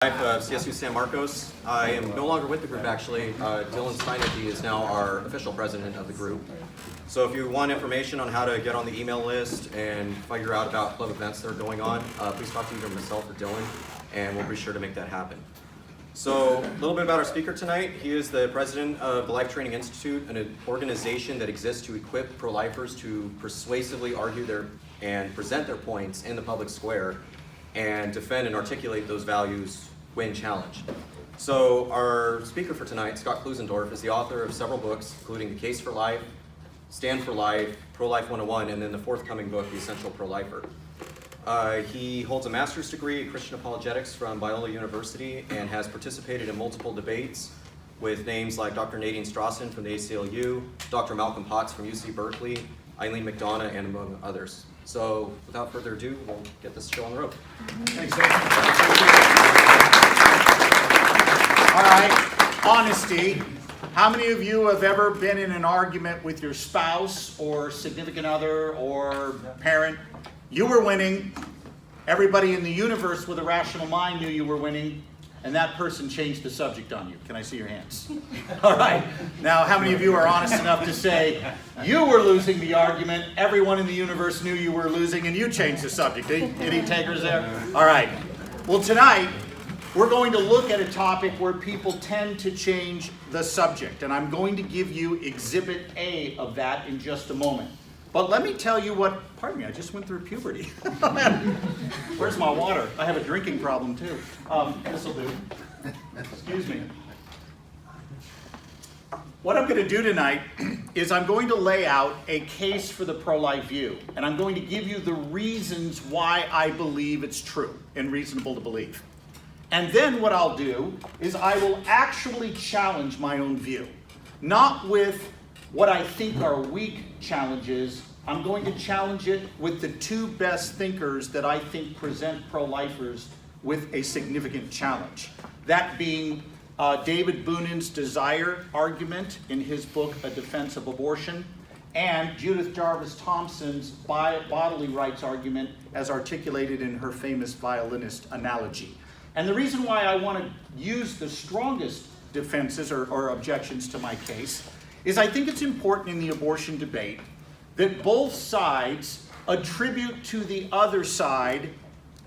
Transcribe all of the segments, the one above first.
Of CSU San Marcos. I am no longer with the group actually. Dylan Steinecke is now our official president of the group. So if you want information on how to get on the email list and figure out about club events that are going on, please talk to either myself or Dylan, and we'll be sure to make that happen. So a little bit about our speaker tonight. He is the president of the Life Training Institute, an organization that exists to equip pro-lifers to persuasively argue and present their points in the public square and defend and articulate those values when challenged. So our speaker for tonight, Scott Klusendorf, is the author of several books, including The Case for Life, Stand for Life, Pro-Life 101, and then the forthcoming book, The Essential Pro-Lifer. He holds a master's degree in Christian apologetics from Biola University and has participated in multiple debates with names like Dr. Nadine Strawson from the ACLU, Dr. Malcolm Potts from UC Berkeley, Eileen McDonough, and among others. So without further ado, we'll get this show on the road. Thanks, Dave. All right, honesty. How many of you have ever been in an argument with your spouse or significant other or parent? You were winning. Everybody in the universe with a rational mind knew you were winning, and that person changed the subject on you. Can I see your hands? All right. Now, how many of you are honest enough to say you were losing the argument, everyone in the universe knew you were losing, and you changed the subject? Any takers there? All right. Well, tonight, we're going to look at a topic where people tend to change the subject, and I'm going to give you Exhibit A of that in just a moment. But let me tell you what, pardon me, I just went through puberty. Where's my water? I have a drinking problem too. This'll do. Excuse me. What I'm going to do tonight is I'm going to lay out a case for the pro-life view. And I'm going to give you the reasons why I believe it's true and reasonable to believe. And then what I'll do is I will actually challenge my own view. Not with what I think are weak challenges. I'm going to challenge it with the two best thinkers that I think present pro-lifers with a significant challenge. That being David Boonin's desire argument in his book, A Defense of Abortion, and Judith Jarvis Thompson's bodily rights argument as articulated in her famous violinist analogy. And the reason why I want to use the strongest defenses or objections to my case is I think it's important in the abortion debate that both sides attribute to the other side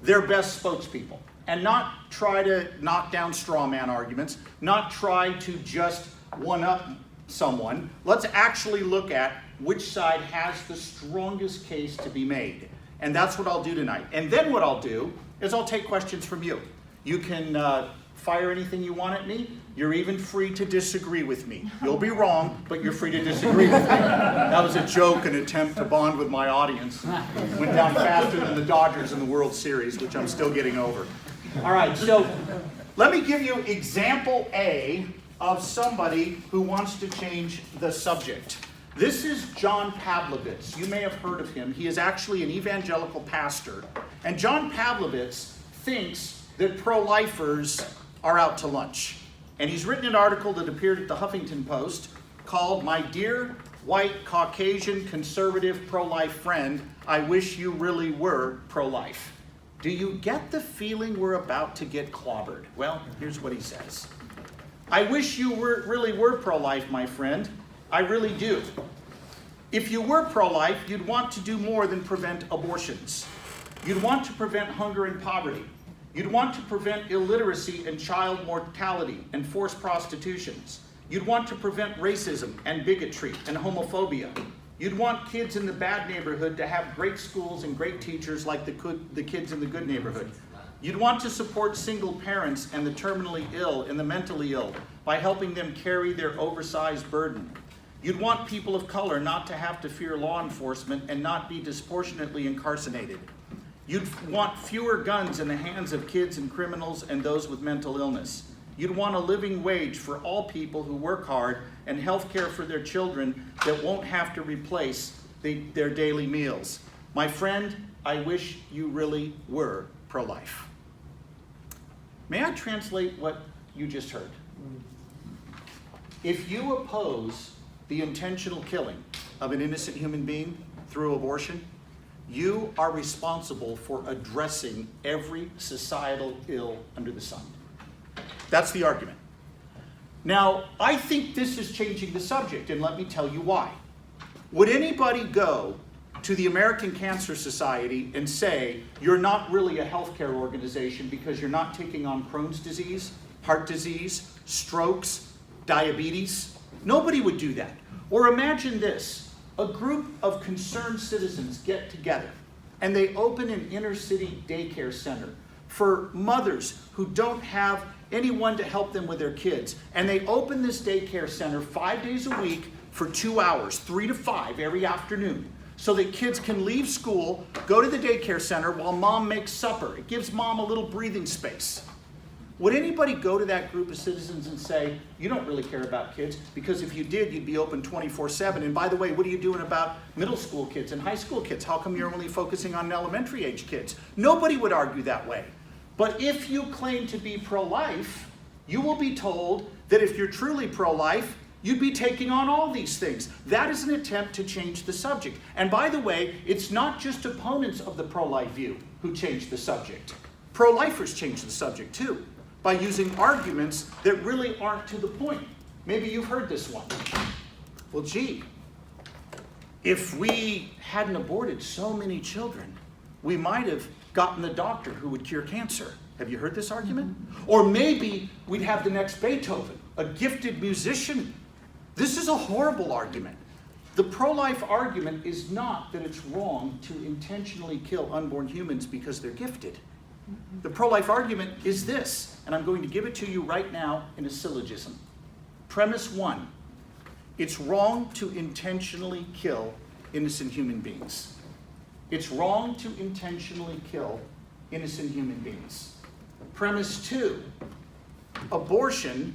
their best spokespeople and not try to knock down straw man arguments, not try to just one-up someone. Let's actually look at which side has the strongest case to be made. And that's what I'll do tonight. And then what I'll do is I'll take questions from you. You can fire anything you want at me. You're even free to disagree with me. You'll be wrong, but you're free to disagree with me. That was a joke, an attempt to bond with my audience. Went down faster than the Dodgers in the World Series, which I'm still getting over. All right, so let me give you example A of somebody who wants to change the subject. This is John Pavlovitz. You may have heard of him. He is actually an evangelical pastor. And John Pavlovitz thinks that pro-lifers are out to lunch. And he's written an article that appeared at the Huffington Post called, "My Dear White Caucasian Conservative Pro-Life Friend, I Wish You Really Were Pro-Life." Do you get the feeling we're about to get clobbered? Well, here's what he says. "I wish you really were pro-life, my friend. I really do. If you were pro-life, you'd want to do more than prevent abortions. You'd want to prevent hunger and poverty. You'd want to prevent illiteracy and child mortality and forced prostitutions. You'd want to prevent racism and bigotry and homophobia. You'd want kids in the bad neighborhood to have great schools and great teachers like the kids in the good neighborhood. You'd want to support single parents and the terminally ill and the mentally ill by helping them carry their oversized burden. You'd want people of color not to have to fear law enforcement and not be disproportionately incarcerated. You'd want fewer guns in the hands of kids and criminals and those with mental illness. You'd want a living wage for all people who work hard and health care for their children that won't have to replace their daily meals. My friend, I wish you really were pro-life." May I translate what you just heard? If you oppose the intentional killing of an innocent human being through abortion, you are responsible for addressing every societal ill under the sun. That's the argument. Now, I think this is changing the subject, and let me tell you why. Would anybody go to the American Cancer Society and say, you're not really a healthcare organization because you're not taking on Crohn's disease, heart disease, strokes, diabetes? Nobody would do that. Or imagine this, a group of concerned citizens get together and they open an inner city daycare center for mothers who don't have anyone to help them with their kids. And they open this daycare center 5 days a week for 2 hours, 3 to 5 every afternoon, so that kids can leave school, go to the daycare center while mom makes supper. It gives mom a little breathing space. Would anybody go to that group of citizens and say, you don't really care about kids, because if you did, you'd be open 24/7. And by the way, what are you doing about middle school kids and high school kids? How come you're only focusing on elementary age kids? Nobody would argue that way. But if you claim to be pro-life, you will be told that if you're truly pro-life, you'd be taking on all these things. That is an attempt to change the subject. And by the way, it's not just opponents of the pro-life view who change the subject. Pro-lifers change the subject too, by using arguments that really aren't to the point. Maybe you've heard this one. Well, gee, if we hadn't aborted so many children, we might have gotten the doctor who would cure cancer. Have you heard this argument? Or maybe we'd have the next Beethoven, a gifted musician. This is a horrible argument. The pro-life argument is not that it's wrong to intentionally kill unborn humans because they're gifted. The pro-life argument is this, and I'm going to give it to you right now in a syllogism. Premise 1, it's wrong to intentionally kill innocent human beings. It's wrong to intentionally kill innocent human beings. Premise 2, abortion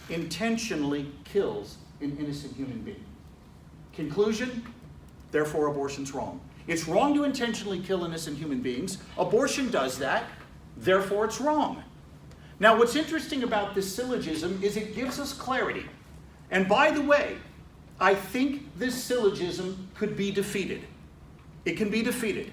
intentionally kills an innocent human being. Conclusion, therefore abortion's wrong. It's wrong to intentionally kill innocent human beings. Abortion does that, therefore it's wrong. Now what's interesting about this syllogism is it gives us clarity. And by the way, I think this syllogism could be defeated. It can be defeated.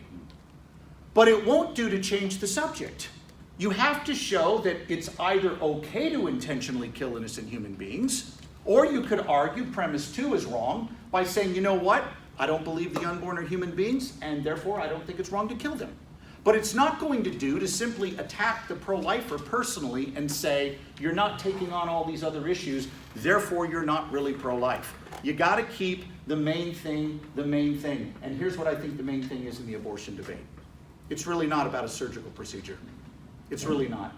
But it won't do to change the subject. You have to show that it's either okay to intentionally kill innocent human beings, or you could argue premise 2 is wrong by saying, you know what? I don't believe the unborn are human beings, and therefore I don't think it's wrong to kill them. But it's not going to do to simply attack the pro-lifer personally and say, you're not taking on all these other issues, therefore you're not really pro-life. You got to keep the main thing the main thing. And here's what I think the main thing is in the abortion debate. It's really not about a surgical procedure. It's really not.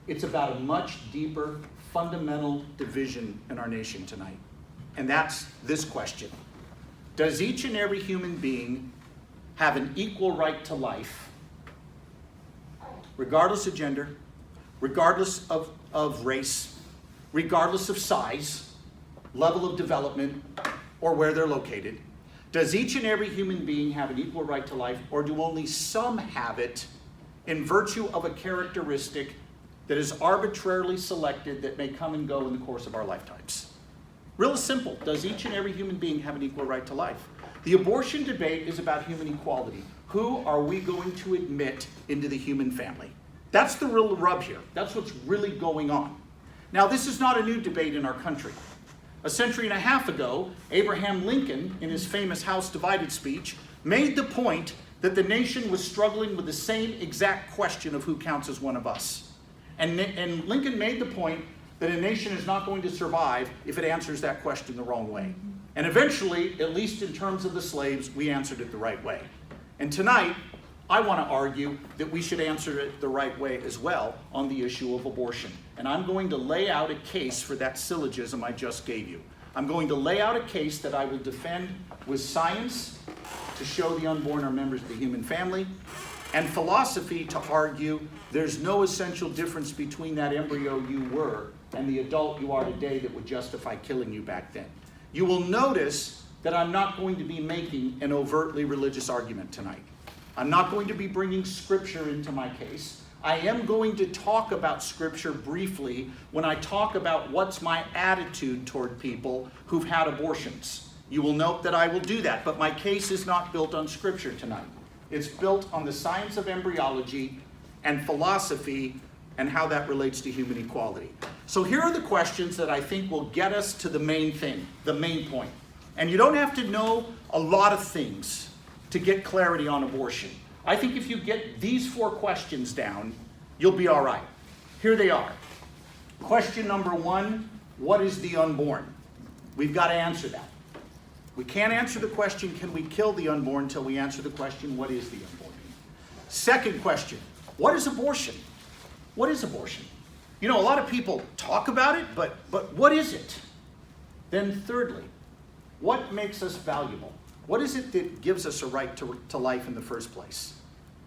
It's about a much deeper, fundamental division in our nation tonight. And that's this question. Does each and every human being have an equal right to life, regardless of gender, regardless of race, regardless of size, level of development, or where they're located? Does each and every human being have an equal right to life, or do only some have it in virtue of a characteristic that is arbitrarily selected that may come and go in the course of our lifetimes? Real simple. Does each and every human being have an equal right to life? The abortion debate is about human equality. Who are we going to admit into the human family? That's the real rub here. That's what's really going on. Now, this is not a new debate in our country. A century and a half ago, Abraham Lincoln, in his famous House Divided speech, made the point that the nation was struggling with the same exact question of who counts as one of us. And Lincoln made the point that a nation is not going to survive if it answers that question the wrong way. And eventually, at least in terms of the slaves, we answered it the right way. And tonight, I want to argue that we should answer it the right way as well on the issue of abortion. And I'm going to lay out a case for that syllogism I just gave you. I'm going to lay out a case that I will defend with science to show the unborn are members of the human family, and philosophy to argue there's no essential difference between that embryo you were and the adult you are today that would justify killing you back then. You will notice that I'm not going to be making an overtly religious argument tonight. I'm not going to be bringing scripture into my case. I am going to talk about scripture briefly when I talk about what's my attitude toward people who've had abortions. You will note that I will do that, but my case is not built on scripture tonight. It's built on the science of embryology and philosophy and how that relates to human equality. So here are the questions that I think will get us to the main thing, the main point. And you don't have to know a lot of things to get clarity on abortion. I think if you get these 4 questions down, you'll be all right. Here they are. Question number 1, what is the unborn? We've got to answer that. We can't answer the question, can we kill the unborn, until we answer the question, what is the unborn? Second question, what is abortion? What is abortion? You know, a lot of people talk about it, but what is it? Then thirdly, what makes us valuable? What is it that gives us a right to life in the first place?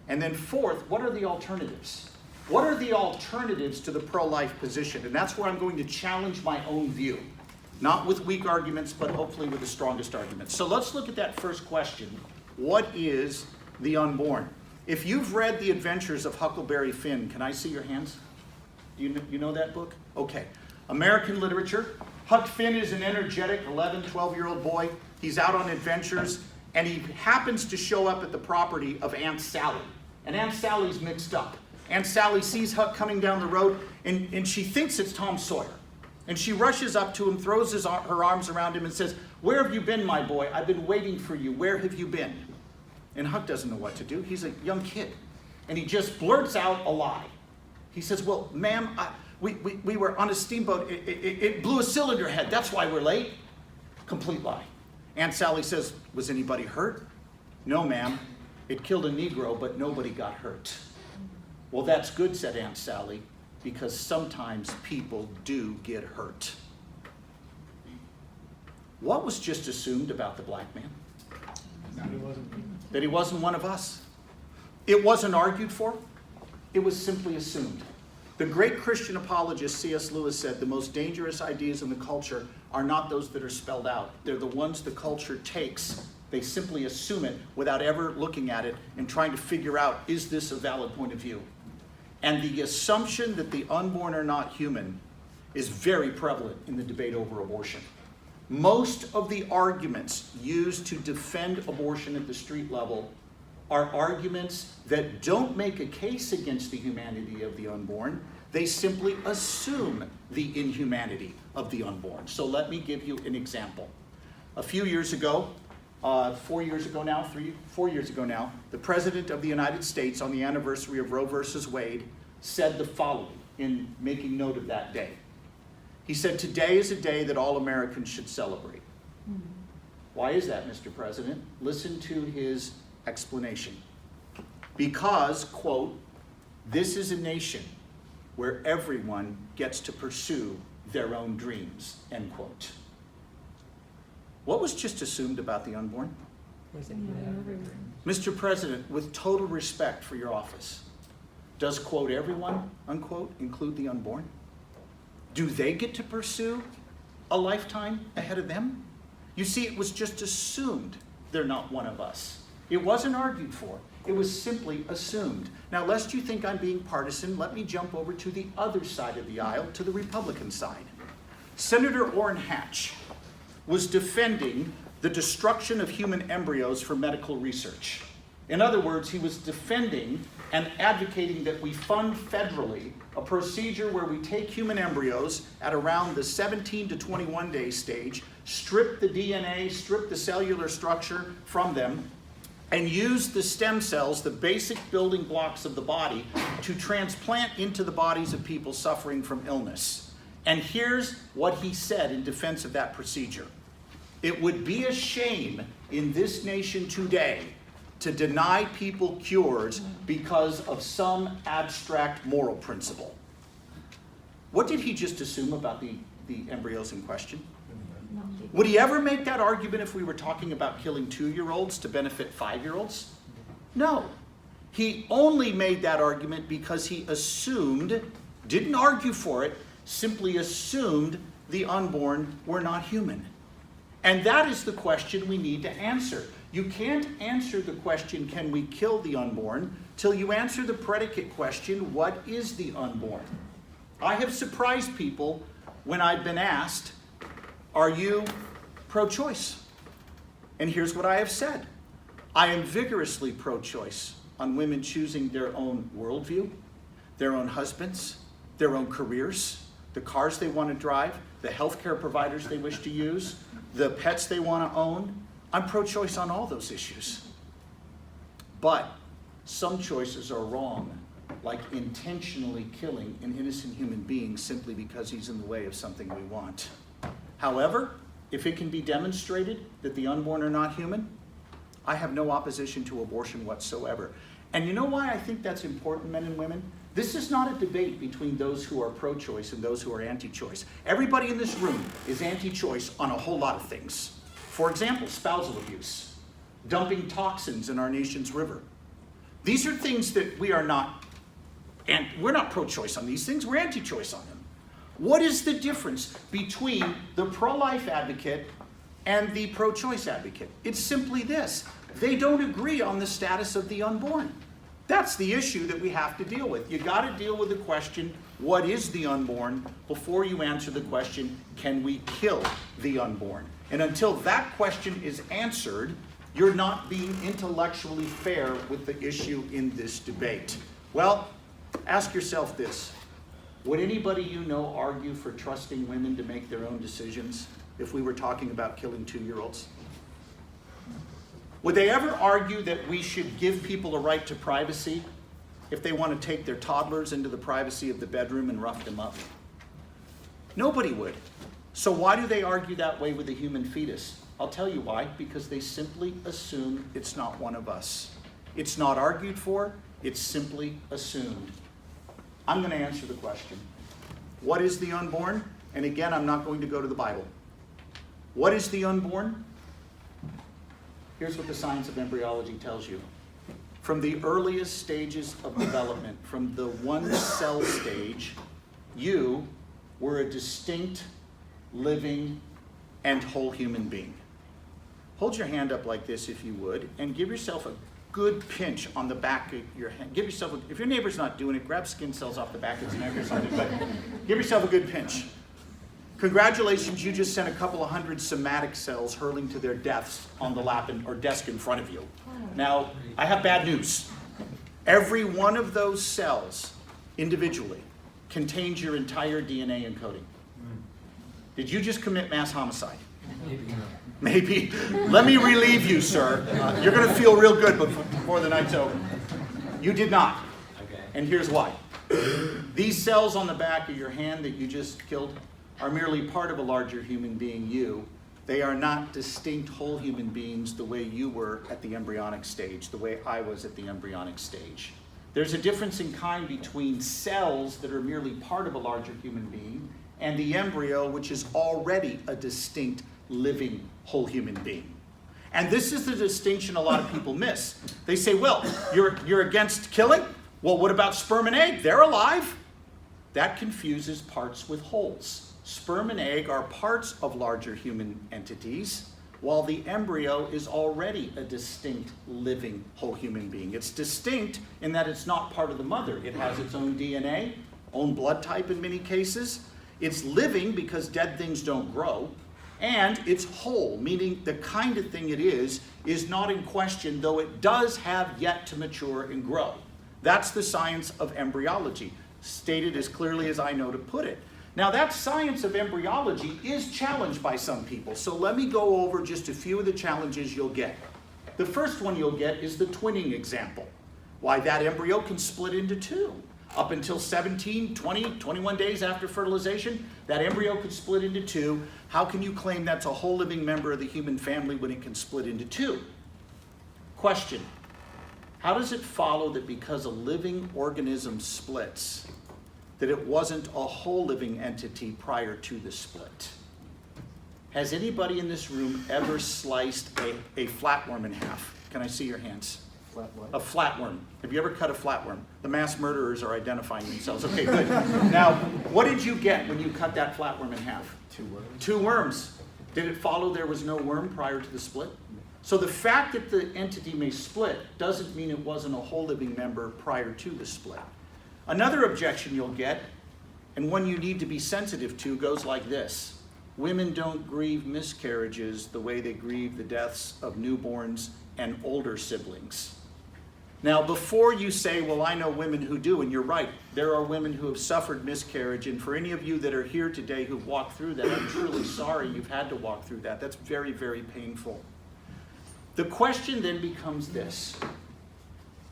And then fourth, what are the alternatives? What are the alternatives to the pro-life position? And that's where I'm going to challenge my own view. Not with weak arguments, but hopefully with the strongest arguments. So let's look at that first question. What is the unborn? If you've read The Adventures of Huckleberry Finn, can I see your hands? You know that book? Okay. American literature. Huck Finn is an energetic 11, 12-year-old boy. He's out on adventures, and he happens to show up at the property of Aunt Sally. And Aunt Sally's mixed up. Aunt Sally sees Huck coming down the road, and she thinks it's Tom Sawyer. And she rushes up to him, throws her arms around him, and says, "Where have you been, my boy? I've been waiting for you. Where have you been?" And Huck doesn't know what to do. He's a young kid. And he just blurts out a lie. He says, "Well, ma'am, we were on a steamboat. It blew a cylinder head. That's why we're late." Complete lie. Aunt Sally says, "Was anybody hurt?" "No, ma'am. It killed a Negro, but nobody got hurt." "Well, that's good," said Aunt Sally, "because sometimes people do get hurt." What was just assumed about the black man? That he wasn't one of us. It wasn't argued for. It was simply assumed. The great Christian apologist C.S. Lewis said the most dangerous ideas in the culture are not those that are spelled out. They're the ones the culture takes. They simply assume it without ever looking at it and trying to figure out, is this a valid point of view? And the assumption that the unborn are not human is very prevalent in the debate over abortion. Most of the arguments used to defend abortion at the street level are arguments that don't make a case against the humanity of the unborn. They simply assume the inhumanity of the unborn. So let me give you an example. A few years ago, 4 years ago now, the President of the United States, on the anniversary of Roe versus Wade, said the following in making note of that day. He said, "Today is a day that all Americans should celebrate." Why is that, Mr. President? Listen to his explanation. Because, quote, "This is a nation where everyone gets to pursue their own dreams," end quote. What was just assumed about the unborn? Mr. President, with total respect for your office, does, quote, "everyone," unquote, include the unborn? Do they get to pursue a lifetime ahead of them? You see, it was just assumed they're not one of us. It wasn't argued for. It was simply assumed. Now, lest you think I'm being partisan, let me jump over to the other side of the aisle, to the Republican side. Senator Orrin Hatch was defending the destruction of human embryos for medical research. In other words, he was defending and advocating that we fund federally a procedure where we take human embryos at around the 17 to 21 day stage, strip the DNA, strip the cellular structure from them, and use the stem cells, the basic building blocks of the body, to transplant into the bodies of people suffering from illness. And here's what he said in defense of that procedure. "It would be a shame in this nation today to deny people cures because of some abstract moral principle." What did he just assume about the embryos in question? Would he ever make that argument if we were talking about killing 2-year-olds to benefit 5-year-olds? No. He only made that argument because he assumed, didn't argue for it, simply assumed the unborn were not human. And that is the question we need to answer. You can't answer the question, can we kill the unborn, till you answer the predicate question, what is the unborn? I have surprised people when I've been asked, are you pro-choice? And here's what I have said. I am vigorously pro-choice on women choosing their own worldview, their own husbands, their own careers, the cars they want to drive, the healthcare providers they wish to use, the pets they want to own. I'm pro-choice on all those issues. But some choices are wrong, like intentionally killing an innocent human being simply because he's in the way of something we want. However, if it can be demonstrated that the unborn are not human, I have no opposition to abortion whatsoever. And you know why I think that's important, men and women? This is not a debate between those who are pro-choice and those who are anti-choice. Everybody in this room is anti-choice on a whole lot of things. For example, spousal abuse, dumping toxins in our nation's river. These are things that we are not, and we're not pro-choice on these things, we're anti-choice on them. What is the difference between the pro-life advocate and the pro-choice advocate? It's simply this: they don't agree on the status of the unborn. That's the issue that we have to deal with. You got to deal with the question, what is the unborn, before you answer the question, can we kill the unborn? And until that question is answered, you're not being intellectually fair with the issue in this debate. Well, ask yourself this: would anybody you know argue for trusting women to make their own decisions if we were talking about killing 2-year-olds? Would they ever argue that we should give people a right to privacy if they want to take their toddlers into the privacy of the bedroom and rough them up? Nobody would. So why do they argue that way with the human fetus? I'll tell you why: because they simply assume it's not one of us. It's not argued for, it's simply assumed. I'm going to answer the question. What is the unborn? And again, I'm not going to go to the Bible. What is the unborn? Here's what the science of embryology tells you. From the earliest stages of development, from the one-cell stage, you were a distinct, living, and whole human being. Hold your hand up like this if you would, and give yourself a good pinch on the back of your hand. Give yourself, if your neighbor's not doing it, grab skin cells off the back of his neck or something, but give yourself a good pinch. Congratulations, you just sent a couple of hundred somatic cells hurling to their deaths on the lap or desk in front of you. Now, I have bad news. Every one of those cells, individually, contains your entire DNA encoding. Did you just commit mass homicide? Maybe. Let me relieve you, sir. You're going to feel real good before the night's over. You did not. And here's why. These cells on the back of your hand that you just killed are merely part of a larger human being, you. They are not distinct whole human beings the way you were at the embryonic stage, the way I was at the embryonic stage. There's a difference in kind between cells that are merely part of a larger human being and the embryo, which is already a distinct living whole human being. And this is the distinction a lot of people miss. They say, well, you're against killing? Well, what about sperm and egg? They're alive. That confuses parts with wholes. Sperm and egg are parts of larger human entities, while the embryo is already a distinct living whole human being. It's distinct in that it's not part of the mother. It has its own DNA, own blood type in many cases. It's living because dead things don't grow. And it's whole, meaning the kind of thing it is not in question, though it does have yet to mature and grow. That's the science of embryology, stated as clearly as I know to put it. Now, that science of embryology is challenged by some people, so let me go over just a few of the challenges you'll get. The first one you'll get is the twinning example. Why, that embryo can split into two. Up until 17, 20, 21 days after fertilization, that embryo could split into two. How can you claim that's a whole living member of the human family when it can split into two? Question: how does it follow that because a living organism splits, that it wasn't a whole living entity prior to the split? Has anybody in this room ever sliced a flatworm in half? Can I see your hands? A flatworm. Have you ever cut a flatworm? The mass murderers are identifying themselves. Okay, good. Now, what did you get when you cut that flatworm in half? 2 worms. 2 worms. Did it follow there was no worm prior to the split? So the fact that the entity may split doesn't mean it wasn't a whole living member prior to the split. Another objection you'll get, and one you need to be sensitive to, goes like this: women don't grieve miscarriages the way they grieve the deaths of newborns and older siblings. Now, before you say, well, I know women who do, and you're right, there are women who have suffered miscarriage, and for any of you that are here today who've walked through that, I'm truly sorry you've had to walk through that. That's very, very painful. The question then becomes this.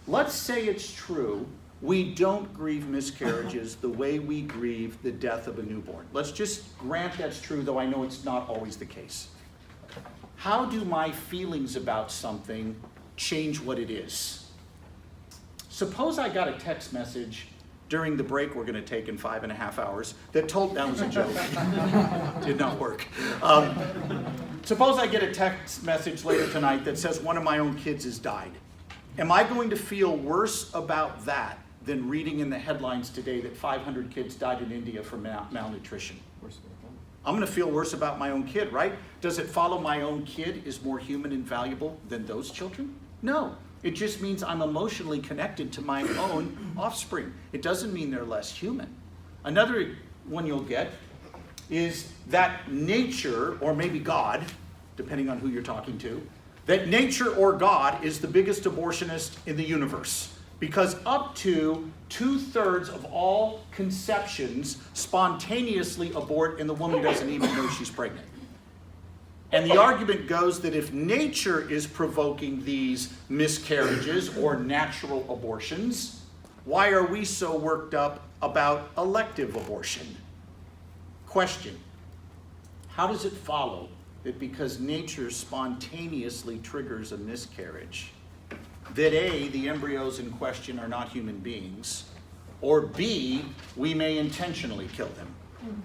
Let's say it's true, we don't grieve miscarriages the way we grieve the death of a newborn. Let's just grant that's true, though I know it's not always the case. How do my feelings about something change what it is? Suppose I got a text message during the break we're going to take in 5.5 hours that told, that was a joke, did not work. Suppose I get a text message later tonight that says one of my own kids has died. Am I going to feel worse about that than reading in the headlines today that 500 kids died in India from malnutrition? I'm going to feel worse about my own kid, right? Does it follow my own kid is more human and valuable than those children? No. It just means I'm emotionally connected to my own offspring. It doesn't mean they're less human. Another one you'll get is that nature, or maybe God, depending on who you're talking to, that nature or God is the biggest abortionist in the universe. Because up to 2/3 of all conceptions spontaneously abort and the woman doesn't even know she's pregnant. And the argument goes that if nature is provoking these miscarriages or natural abortions, why are we so worked up about elective abortion? Question: how does it follow that because nature spontaneously triggers a miscarriage, that A, the embryos in question are not human beings, or B, we may intentionally kill them?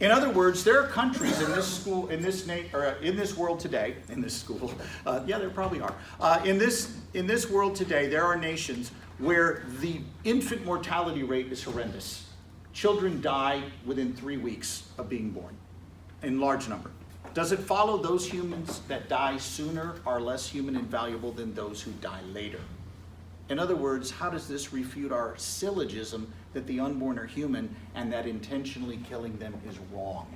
In other words, there are countries in this school, in this world today, in this school, yeah, there probably are. In this world today, there are nations where the infant mortality rate is horrendous. Children die within 3 weeks of being born, in large number. Does it follow those humans that die sooner are less human and valuable than those who die later? In other words, how does this refute our syllogism that the unborn are human and that intentionally killing them is wrong?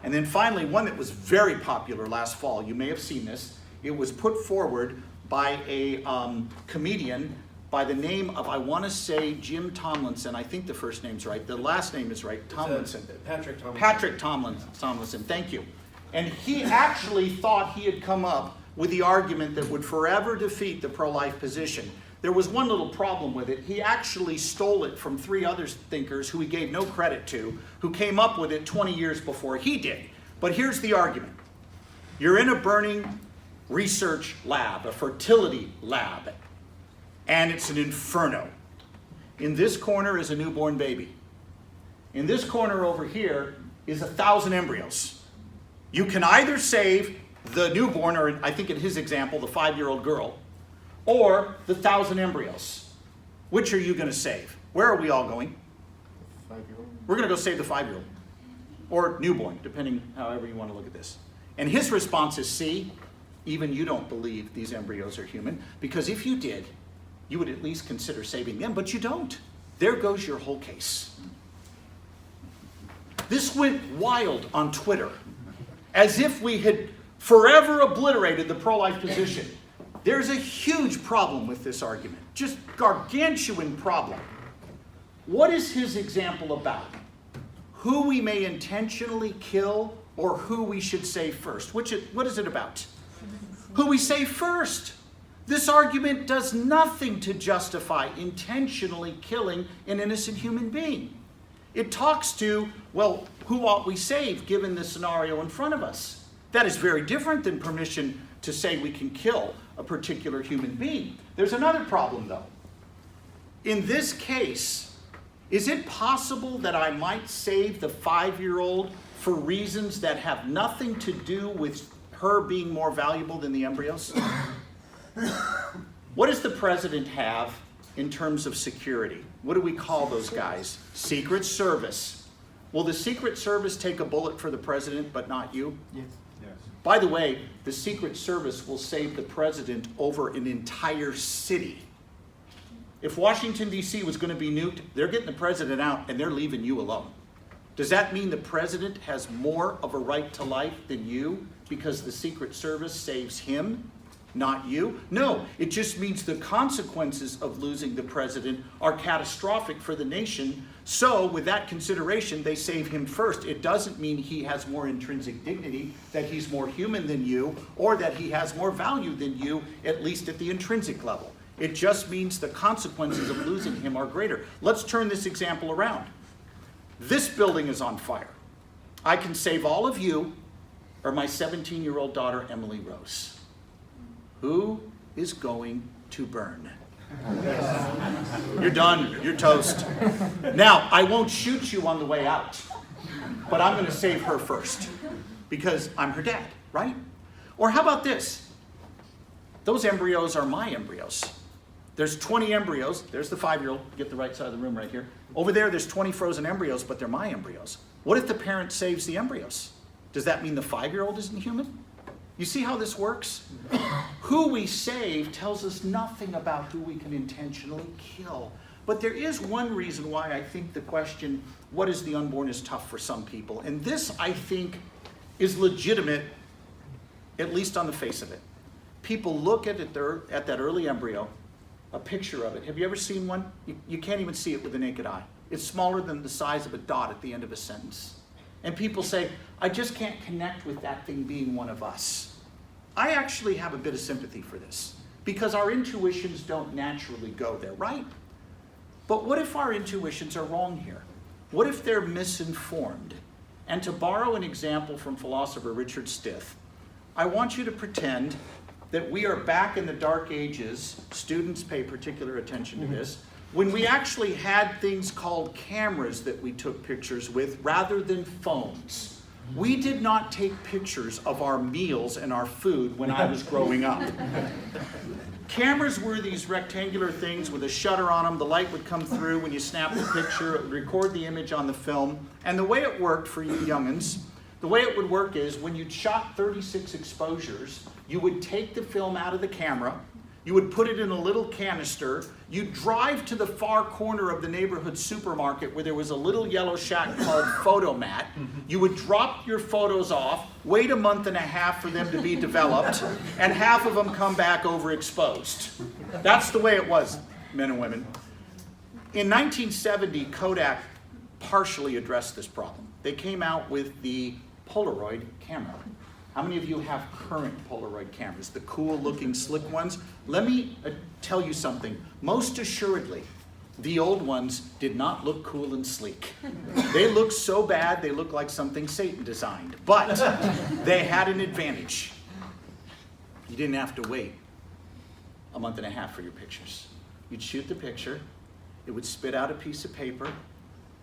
And then finally, one that was very popular last fall, you may have seen this, it was put forward by a comedian by the name of, I want to say, Jim Tomlinson. I think the first name's right. The last name is right. Tomlinson. Patrick Tomlinson. Patrick Tomlinson. Thank you. And he actually thought he had come up with the argument that would forever defeat the pro-life position. There was one little problem with it. He actually stole it from 3 other thinkers who he gave no credit to, who came up with it 20 years before he did. But here's the argument. You're in a burning research lab, a fertility lab, and it's an inferno. In this corner is a newborn baby. In this corner over here is 1,000 embryos. You can either save the newborn, or I think in his example, the 5-year-old girl, or the 1,000 embryos. Which are you going to save? Where are we all going? 5-year-old. We're going to go save the 5-year-old. Or newborn, depending however you want to look at this. And his response is, see, even you don't believe these embryos are human, because if you did, you would at least consider saving them, but you don't. There goes your whole case. This went wild on Twitter, as if we had forever obliterated the pro-life position. There's a huge problem with this argument, just gargantuan problem. What is his example about? Who we may intentionally kill or who we should save first? What is it about? Who we save first. This argument does nothing to justify intentionally killing an innocent human being. It talks to, well, who ought we save given the scenario in front of us? That is very different than permission to say we can kill a particular human being. There's another problem, though. In this case, is it possible that I might save the 5-year-old for reasons that have nothing to do with her being more valuable than the embryos? What does the president have in terms of security? What do we call those guys? Secret Service. Will the Secret Service take a bullet for the president, but not you? Yes. By the way, the Secret Service will save the president over an entire city. If Washington, D.C. was going to be nuked, they're getting the president out and they're leaving you alone. Does that mean the president has more of a right to life than you because the Secret Service saves him? not you. No, it just means the consequences of losing the president are catastrophic for the nation. So with that consideration, they save him first. It doesn't mean he has more intrinsic dignity, that he's more human than you, or that he has more value than you, at least at the intrinsic level. It just means the consequences of losing him are greater. Let's turn this example around. This building is on fire. I can save all of you or my 17-year-old daughter, Emily Rose. Who is going to burn? You're done. You're toast. Now, I won't shoot you on the way out, but I'm going to save her first because I'm her dad, right? Or how about this? Those embryos are my embryos. There's 20 embryos. There's the 5-year-old. Get the right side of the room right here. Over there's 20 frozen embryos, but they're my embryos. What if the parent saves the embryos? Does that mean the 5-year-old isn't human? You see how this works? Who we save tells us nothing about who we can intentionally kill. But there is one reason why I think the question, what is the unborn, is tough for some people. And this, I think, is legitimate, at least on the face of it. People look at that early embryo, a picture of it. Have you ever seen one? You can't even see it with the naked eye. It's smaller than the size of a dot at the end of a sentence. And people say, I just can't connect with that thing being one of us. I actually have a bit of sympathy for this because our intuitions don't naturally go there, right? But what if our intuitions are wrong here? What if they're misinformed? And to borrow an example from philosopher Richard Stith, I want you to pretend that we are back in the dark ages. Students pay particular attention to this. When we actually had things called cameras that we took pictures with rather than phones. We did not take pictures of our meals and our food when I was growing up. Cameras were these rectangular things with a shutter on them. The light would come through when you snapped the picture. It would record the image on the film. And the way it worked for you youngins, the way it would work is when you'd shot 36 exposures, you would take the film out of the camera, you would put it in a little canister, you'd drive to the far corner of the neighborhood supermarket where there was a little yellow shack called Photomat. You would drop your photos off, wait a month and a half for them to be developed, and half of them come back overexposed. That's the way it was, men and women. In 1970, Kodak partially addressed this problem. They came out with the Polaroid camera. How many of you have current Polaroid cameras, the cool looking slick ones? Let me tell you something. Most assuredly, the old ones did not look cool and sleek. They looked so bad, they looked like something Satan designed. But they had an advantage. You didn't have to wait a month and a half for your pictures. You'd shoot the picture, it would spit out a piece of paper.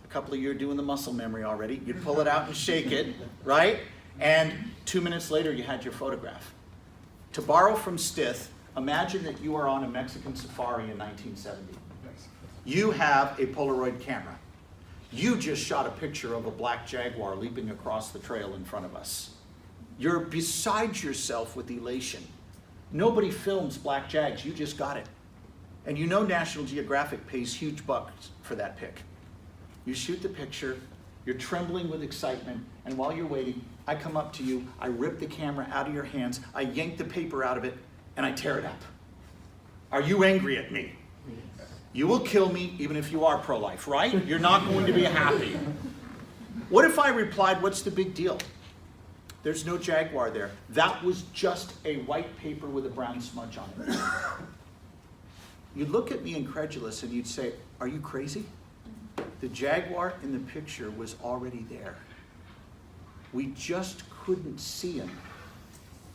A couple of you are doing the muscle memory already. You'd pull it out and shake it, right? And 2 minutes later, you had your photograph. To borrow from Stith, imagine that you are on a Mexican safari in 1970. You have a Polaroid camera. You just shot a picture of a black jaguar leaping across the trail in front of us. You're beside yourself with elation. Nobody films black jags. You just got it. And you know National Geographic pays huge bucks for that pic. You shoot the picture. You're trembling with excitement, and while you're waiting, I come up to you, I rip the camera out of your hands, I yank the paper out of it, and I tear it up. Are you angry at me? You will kill me even if you are pro-life, right? You're not going to be happy. What if I replied, what's the big deal? There's no jaguar there. That was just a white paper with a brown smudge on it. You'd look at me incredulous and you'd say, are you crazy? The jaguar in the picture was already there. We just couldn't see him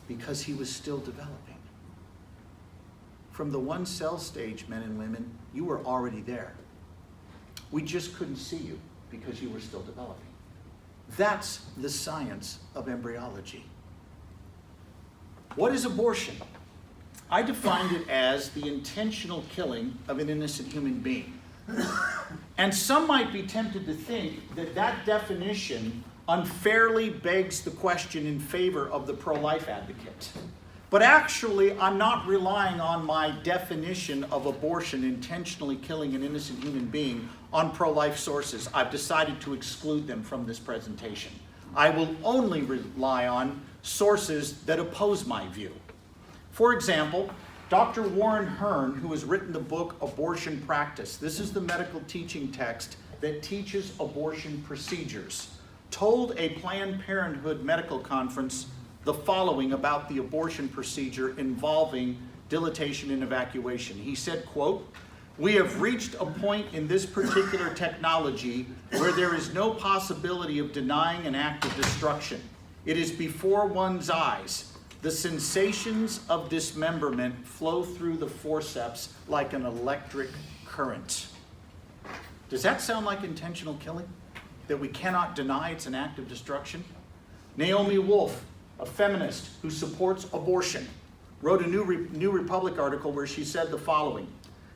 because he was still developing. From the one cell stage, men and women, you were already there. We just couldn't see you because you were still developing. That's the science of embryology. What is abortion? I defined it as the intentional killing of an innocent human being. And some might be tempted to think that that definition unfairly begs the question in favor of the pro-life advocate. But actually, I'm not relying on my definition of abortion, intentionally killing an innocent human being, on pro-life sources. I've decided to exclude them from this presentation. I will only rely on sources that oppose my view. For example, Dr. Warren Hearn, who has written the book Abortion Practice, this is the medical teaching text that teaches abortion procedures, told a Planned Parenthood medical conference the following about the abortion procedure involving dilatation and evacuation. He said, quote, "We have reached a point in this particular technology where there is no possibility of denying an act of destruction. It is before one's eyes. The sensations of dismemberment flow through the forceps like an electric current." Does that sound like intentional killing? That we cannot deny it's an act of destruction? Naomi Wolf, a feminist who supports abortion, wrote a New Republic article where she said the following: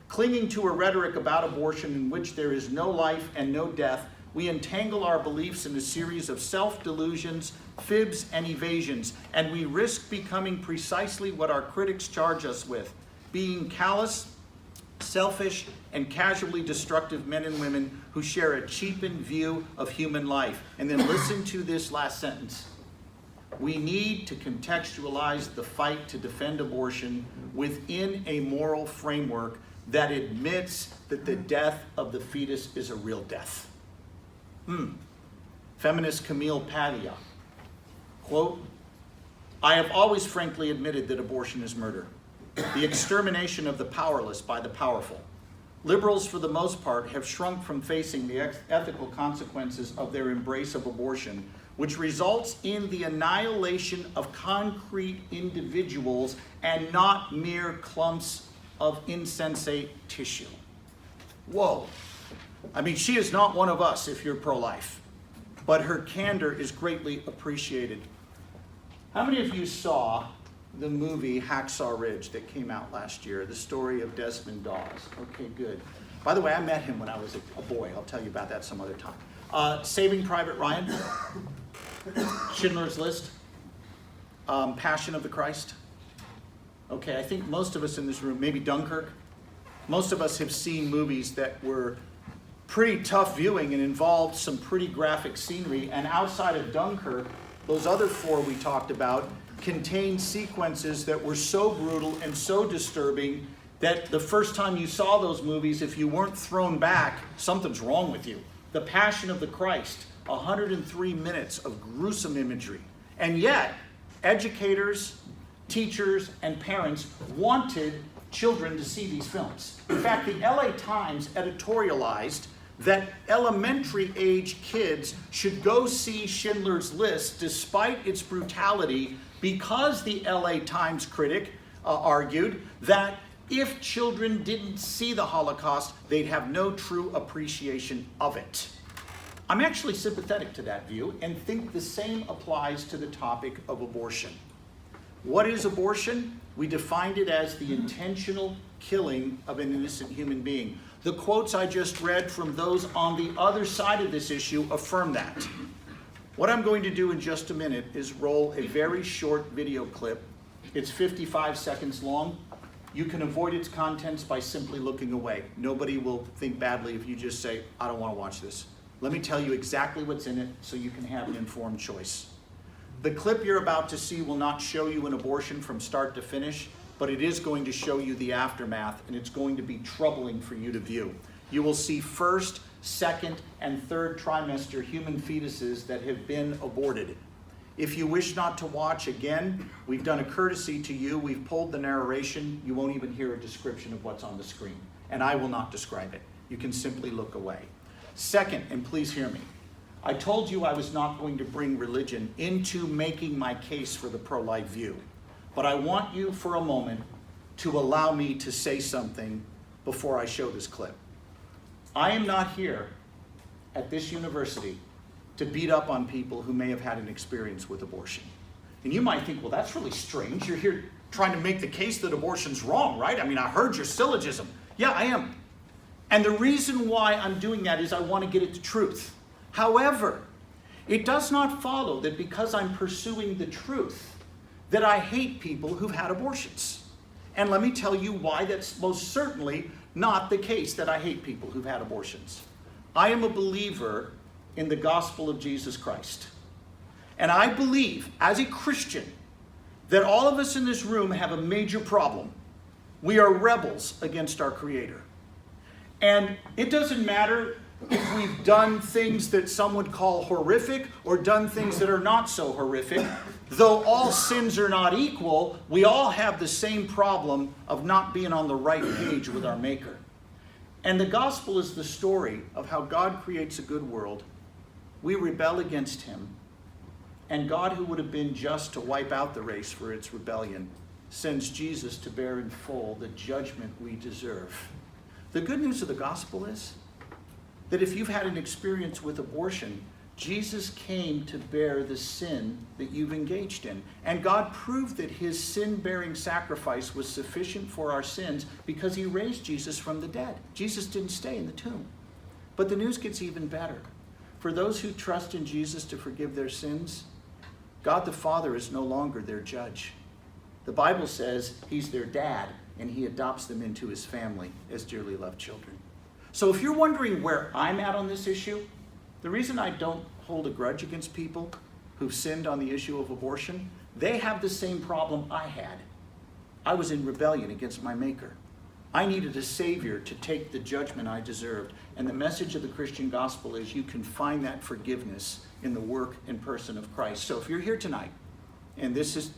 "Clinging to a rhetoric about abortion in which there is no life and no death, we entangle our beliefs in a series of self-delusions, fibs, and evasions, and we risk becoming precisely what our critics charge us with, being callous, selfish, and casually destructive men and women who share a cheapened view of human life." And then listen to this last sentence. "We need to contextualize the fight to defend abortion within a moral framework that admits that the death of the fetus is a real death." Feminist Camille Paglia, quote, "I have always frankly admitted that abortion is murder, the extermination of the powerless by the powerful. Liberals, for the most part, have shrunk from facing the ethical consequences of their embrace of abortion, which results in the annihilation of concrete individuals and not mere clumps of insensate tissue." Whoa. I mean, she is not one of us if you're pro-life, but her candor is greatly appreciated. How many of you saw the movie Hacksaw Ridge that came out last year, the story of Desmond Dawes? Okay, good. By the way, I met him when I was a boy. I'll tell you about that some other time. Saving Private Ryan, Schindler's List, Passion of the Christ. Okay, I think most of us in this room, maybe Dunkirk, most of us have seen movies that were pretty tough viewing and involved some pretty graphic scenery. And outside of Dunkirk, those other four we talked about contained sequences that were so brutal and so disturbing that the first time you saw those movies, if you weren't thrown back, something's wrong with you. The Passion of the Christ, 103 minutes of gruesome imagery. And yet, educators, teachers, and parents wanted children to see these films. In fact, the LA Times editorialized that elementary age kids should go see Schindler's List despite its brutality, because the LA Times critic argued that if children didn't see the Holocaust, they'd have no true appreciation of it. I'm actually sympathetic to that view and think the same applies to the topic of abortion. What is abortion? We defined it as the intentional killing of an innocent human being. The quotes I just read from those on the other side of this issue affirm that. What I'm going to do in just a minute is roll a very short video clip. It's 55 seconds long. You can avoid its contents by simply looking away. Nobody will think badly if you just say, "I don't want to watch this." Let me tell you exactly what's in it so you can have an informed choice. The clip you're about to see will not show you an abortion from start to finish, but it is going to show you the aftermath, and it's going to be troubling for you to view. You will see first, second, and third trimester human fetuses that have been aborted. If you wish not to watch, again, we've done a courtesy to you. We've pulled the narration. You won't even hear a description of what's on the screen, and I will not describe it. You can simply look away. Second, and please hear me, I told you I was not going to bring religion into making my case for the pro-life view. But I want you for a moment to allow me to say something before I show this clip. I am not here at this university to beat up on people who may have had an experience with abortion. And you might think, well, that's really strange. You're here trying to make the case that abortion's wrong, right? I mean, I heard your syllogism. Yeah, I am. And the reason why I'm doing that is I want to get at the truth. However, it does not follow that because I'm pursuing the truth that I hate people who've had abortions. And let me tell you why that's most certainly not the case, that I hate people who've had abortions. I am a believer in the gospel of Jesus Christ. And I believe, as a Christian, that all of us in this room have a major problem. We are rebels against our Creator. And it doesn't matter if we've done things that some would call horrific or done things that are not so horrific. Though all sins are not equal, we all have the same problem of not being on the right page with our Maker. And the gospel is the story of how God creates a good world. We rebel against him. And God, who would have been just to wipe out the race for its rebellion, sends Jesus to bear in full the judgment we deserve. The good news of the gospel is that if you've had an experience with abortion, Jesus came to bear the sin that you've engaged in. And God proved that his sin-bearing sacrifice was sufficient for our sins because he raised Jesus from the dead. Jesus didn't stay in the tomb. But the news gets even better. For those who trust in Jesus to forgive their sins, God the Father is no longer their judge. The Bible says he's their dad, and he adopts them into his family as dearly loved children. So if you're wondering where I'm at on this issue, the reason I don't hold a grudge against people who've sinned on the issue of abortion, they have the same problem I had. I was in rebellion against my Maker. I needed a Savior to take the judgment I deserved. And the message of the Christian gospel is you can find that forgiveness in the work and person of Christ. So if you're here tonight, and this is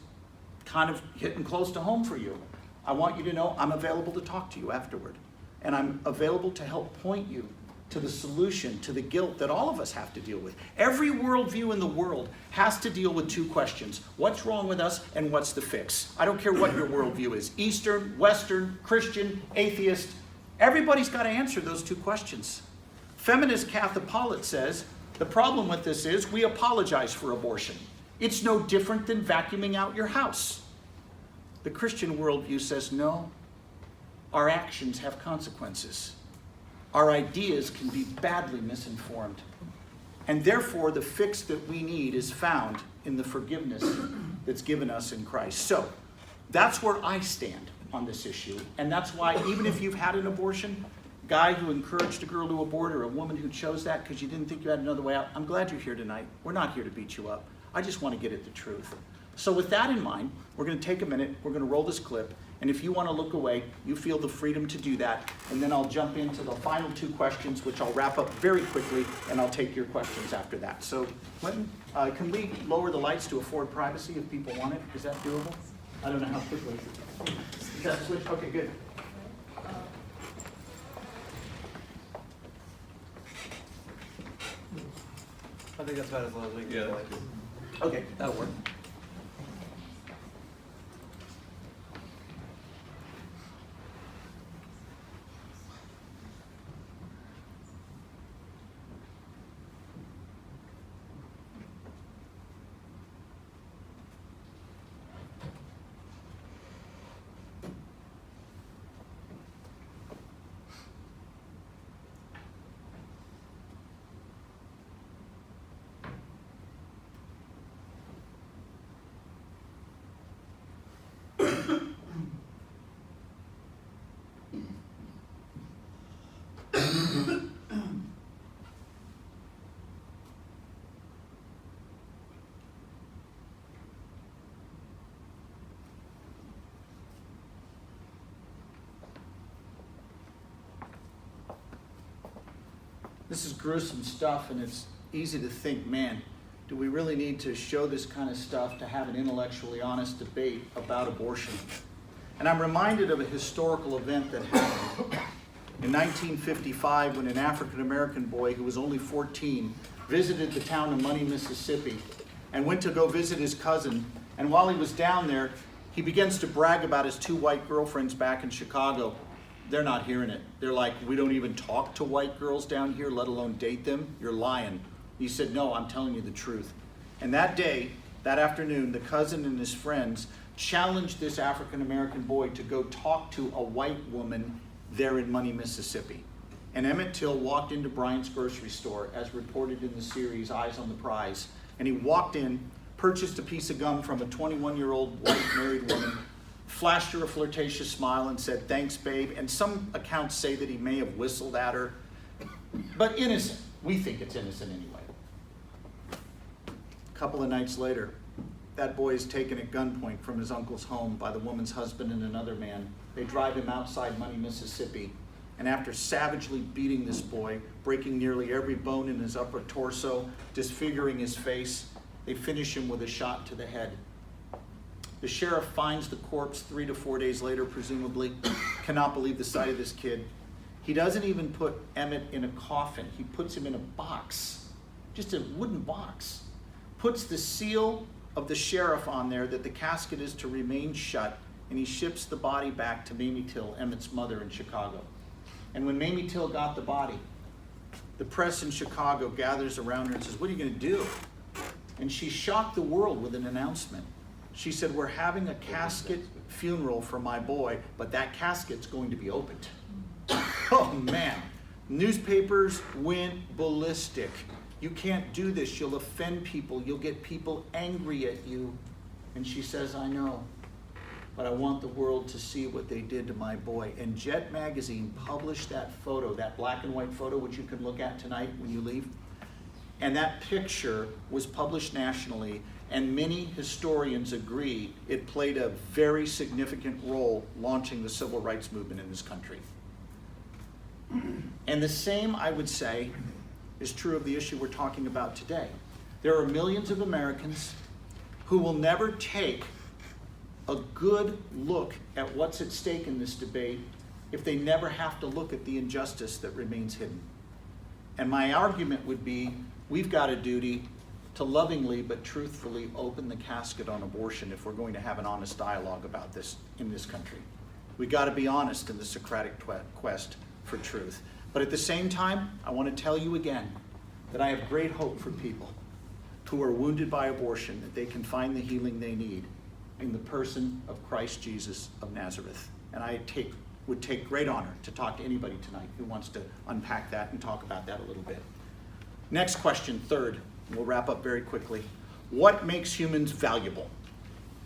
kind of hitting close to home for you, I want you to know I'm available to talk to you afterward. And I'm available to help point you to the solution to the guilt that all of us have to deal with. Every worldview in the world has to deal with two questions. What's wrong with us and what's the fix? I don't care what your worldview is. Eastern, Western, Christian, atheist. Everybody's got to answer those two questions. Feminist Catholic Pollitt says, the problem with this is we apologize for abortion. It's no different than vacuuming out your house. The Christian worldview says no. Our actions have consequences. Our ideas can be badly misinformed. And therefore, the fix that we need is found in the forgiveness that's given us in Christ. So, that's where I stand on this issue. And that's why, even if you've had an abortion, guy who encouraged a girl to abort or a woman who chose that because you didn't think you had another way out, I'm glad you're here tonight. We're not here to beat you up. I just want to get at the truth. So with that in mind, we're going to take a minute, we're going to roll this clip, and if you want to look away, you feel the freedom to do that, and then I'll jump into the final two questions, which I'll wrap up very quickly, and I'll take your questions after that. So, Clinton, can we lower the lights to afford privacy if people want it? Is that doable? I don't know how quickly. Is that switch? Okay, good. I think that's about as low as we can go. Okay, that'll work. This is gruesome stuff, and it's easy to think, man, do we really need to show this kind of stuff to have an intellectually honest debate about abortion? And I'm reminded of a historical event that happened in 1955 when an African-American boy who was only 14 visited the town of Money, Mississippi, and went to go visit his cousin. And while he was down there, he begins to brag about his two white girlfriends back in Chicago. They're not hearing it. They're like, we don't even talk to white girls down here, let alone date them. You're lying. He said, no, I'm telling you the truth. And that day, that afternoon, the cousin and his friends challenged this African-American boy to go talk to a white woman there in Money, Mississippi. And Emmett Till walked into Bryant's grocery store, as reported in the series Eyes on the Prize. And he walked in, purchased a piece of gum from a 21-year-old white married woman, flashed her a flirtatious smile and said, thanks, babe. And some accounts say that he may have whistled at her. But innocent. We think it's innocent anyway. A couple of nights later, that boy is taken at gunpoint from his uncle's home by the woman's husband and another man. They drive him outside Money, Mississippi. And after savagely beating this boy, breaking nearly every bone in his upper torso, disfiguring his face, they finish him with a shot to the head. The sheriff finds the corpse 3 to 4 days later, presumably. Cannot believe the sight of this kid. He doesn't even put Emmett in a coffin. He puts him in a box, just a wooden box. Puts the seal of the sheriff on there that the casket is to remain shut, and he ships the body back to Mamie Till, Emmett's mother in Chicago. And when Mamie Till got the body, the press in Chicago gathers around her and says, "What are you going to do?" And she shocked the world with an announcement. She said, "We're having a casket funeral for my boy, but that casket's going to be opened." Oh man, newspapers went ballistic. You can't do this, you'll offend people, you'll get people angry at you. And she says, "I know, but I want the world to see what they did to my boy." And Jet Magazine published that photo, that black and white photo, which you can look at tonight when you leave. And that picture was published nationally, and many historians agree it played a very significant role launching the civil rights movement in this country. And the same, I would say, is true of the issue we're talking about today. There are millions of Americans who will never take a good look at what's at stake in this debate if they never have to look at the injustice that remains hidden. And my argument would be, we've got a duty to lovingly but truthfully open the casket on abortion if we're going to have an honest dialogue about this in this country. We've got to be honest in the Socratic quest for truth. But at the same time, I want to tell you again that I have great hope for people who are wounded by abortion, that they can find the healing they need in the person of Christ Jesus of Nazareth. And I would take great honor to talk to anybody tonight who wants to unpack that and talk about that a little bit. Next question, third, and we'll wrap up very quickly. What makes humans valuable?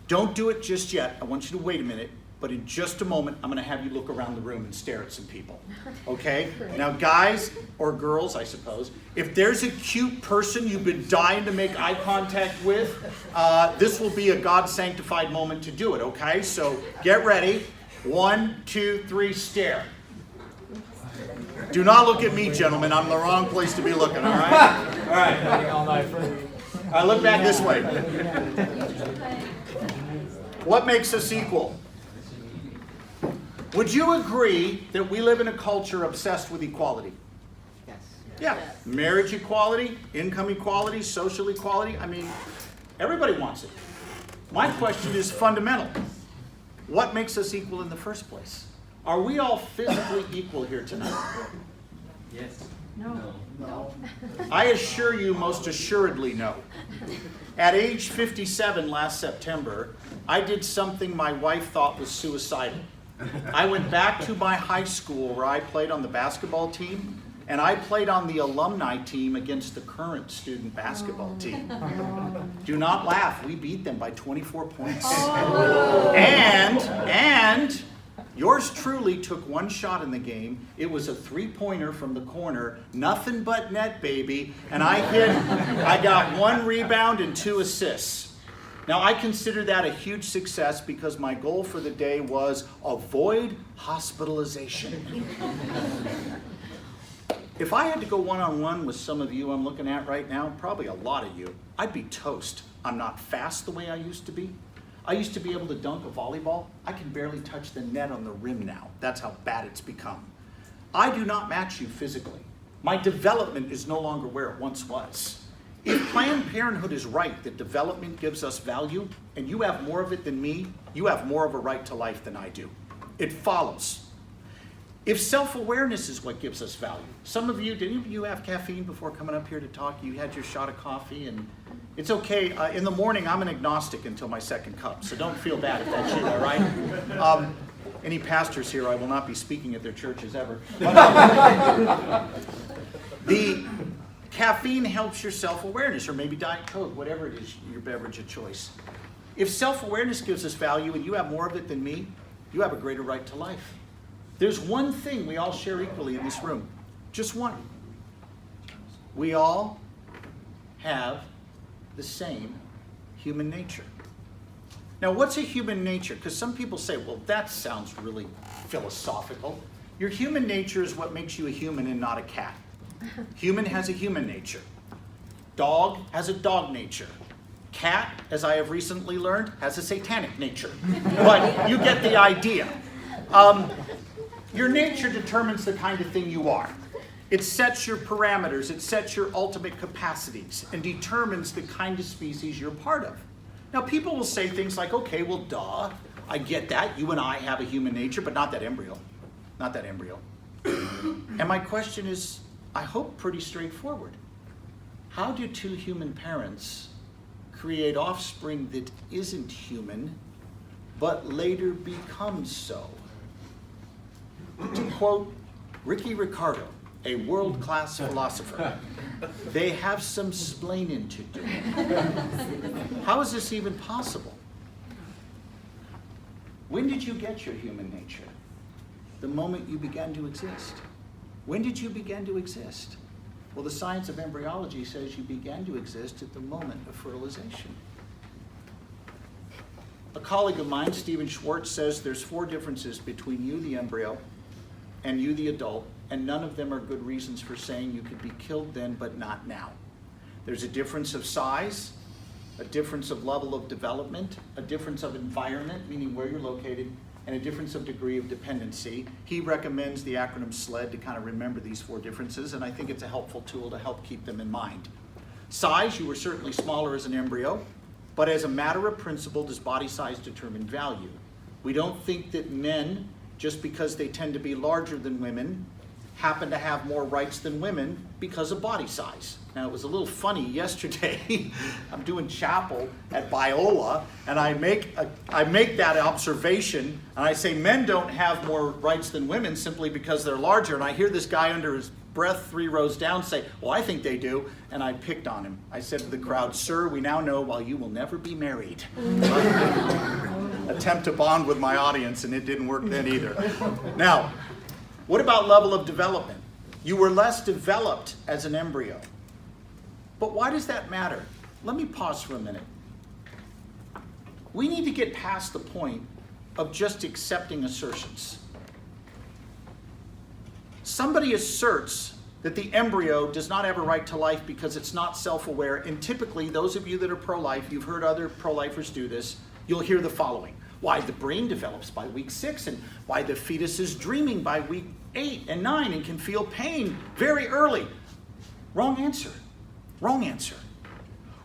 Don't do it just yet. I want you to wait a minute. But in just a moment, I'm going to have you look around the room and stare at some people. Okay? Now, guys or girls, I suppose, if there's a cute person you've been dying to make eye contact with, this will be a God-sanctified moment to do it, okay? So get ready. 1, 2, 3, stare. Do not look at me, gentlemen. I'm the wrong place to be looking, all right? All right. All night for Look back this way. What makes us equal? Would you agree that we live in a culture obsessed with equality? Yes. Yeah. Marriage equality, income equality, social equality. I mean, everybody wants it. My question is fundamental. What makes us equal in the first place? Are we all physically equal here tonight? Yes. No. I assure you, most assuredly, no. At age 57 last September, I did something my wife thought was suicidal. I went back to my high school where I played on the basketball team, and I played on the alumni team against the current student basketball team. Do not laugh. We beat them by 24 points. And yours truly took one shot in the game. It was a three-pointer from the corner, nothing but net, baby. And I got 1 rebound and 2 assists. Now, I consider that a huge success because my goal for the day was avoid hospitalization. If I had to go one-on-one with some of you I'm looking at right now, probably a lot of you, I'd be toast. I'm not fast the way I used to be. I used to be able to dunk a volleyball. I can barely touch the net on the rim now. That's how bad it's become. I do not match you physically. My development is no longer where it once was. If Planned Parenthood is right that development gives us value, and you have more of it than me, you have more of a right to life than I do. It follows. If self-awareness is what gives us value, some of you, did any of you have caffeine before coming up here to talk? You had your shot of coffee, and it's okay. In the morning, I'm an agnostic until my second cup, so don't feel bad if that's you, all right? Any pastors here, I will not be speaking at their churches ever. The caffeine helps your self-awareness, or maybe Diet Coke, whatever it is, your beverage of choice. If self-awareness gives us value and you have more of it than me, you have a greater right to life. There's one thing we all share equally in this room. Just one. We all have the same human nature. Now, what's a human nature? Because some people say, well, that sounds really philosophical. Your human nature is what makes you a human and not a cat. Human has a human nature. Dog has a dog nature. Cat, as I have recently learned, has a satanic nature. But you get the idea. Your nature determines the kind of thing you are. It sets your parameters, it sets your ultimate capacities, and determines the kind of species you're part of. Now, people will say things like, okay, well, duh, I get that. You and I have a human nature, but not that embryo. Not that embryo. And my question is, I hope, pretty straightforward. How do two human parents create offspring that isn't human, but later becomes so? To quote Ricky Ricardo, a world-class philosopher, they have some splaining to do. How is this even possible? When did you get your human nature? The moment you began to exist. When did you begin to exist? Well, the science of embryology says you began to exist at the moment of fertilization. A colleague of mine, Stephen Schwartz, says there's 4 differences between you, the embryo, and you, the adult, and none of them are good reasons for saying you could be killed then, but not now. There's a difference of size, a difference of level of development, a difference of environment, meaning where you're located, and a difference of degree of dependency. He recommends the acronym SLED to kind of remember these 4 differences, and I think it's a helpful tool to help keep them in mind. Size, you were certainly smaller as an embryo, but as a matter of principle, does body size determine value? We don't think that men, just because they tend to be larger than women, happen to have more rights than women because of body size. Now, it was a little funny yesterday. I'm doing chapel at Biola, and I make that observation, and I say men don't have more rights than women simply because they're larger, and I hear this guy under his breath 3 rows down say, well, I think they do, and I picked on him. I said to the crowd, sir, we now know while you will never be married. Attempt to bond with my audience, and it didn't work then either. Now, what about level of development? You were less developed as an embryo. But why does that matter? Let me pause for a minute. We need to get past the point of just accepting assertions. Somebody asserts that the embryo does not have a right to life because it's not self-aware, and typically, those of you that are pro-life, you've heard other pro-lifers do this, you'll hear the following. Why the brain develops by week 6, and why the fetus is dreaming by week 8 and 9 and can feel pain very early. Wrong answer. Wrong answer.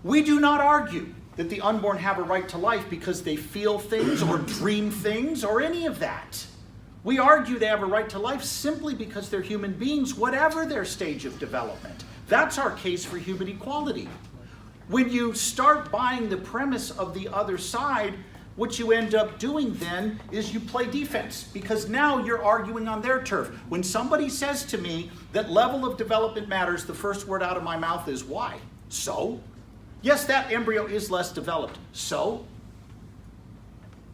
We do not argue that the unborn have a right to life because they feel things or dream things or any of that. We argue they have a right to life simply because they're human beings, whatever their stage of development. That's our case for human equality. When you start buying the premise of the other side, what you end up doing then is you play defense, because now you're arguing on their turf. When somebody says to me that level of development matters, the first word out of my mouth is why? So? Yes, that embryo is less developed. So?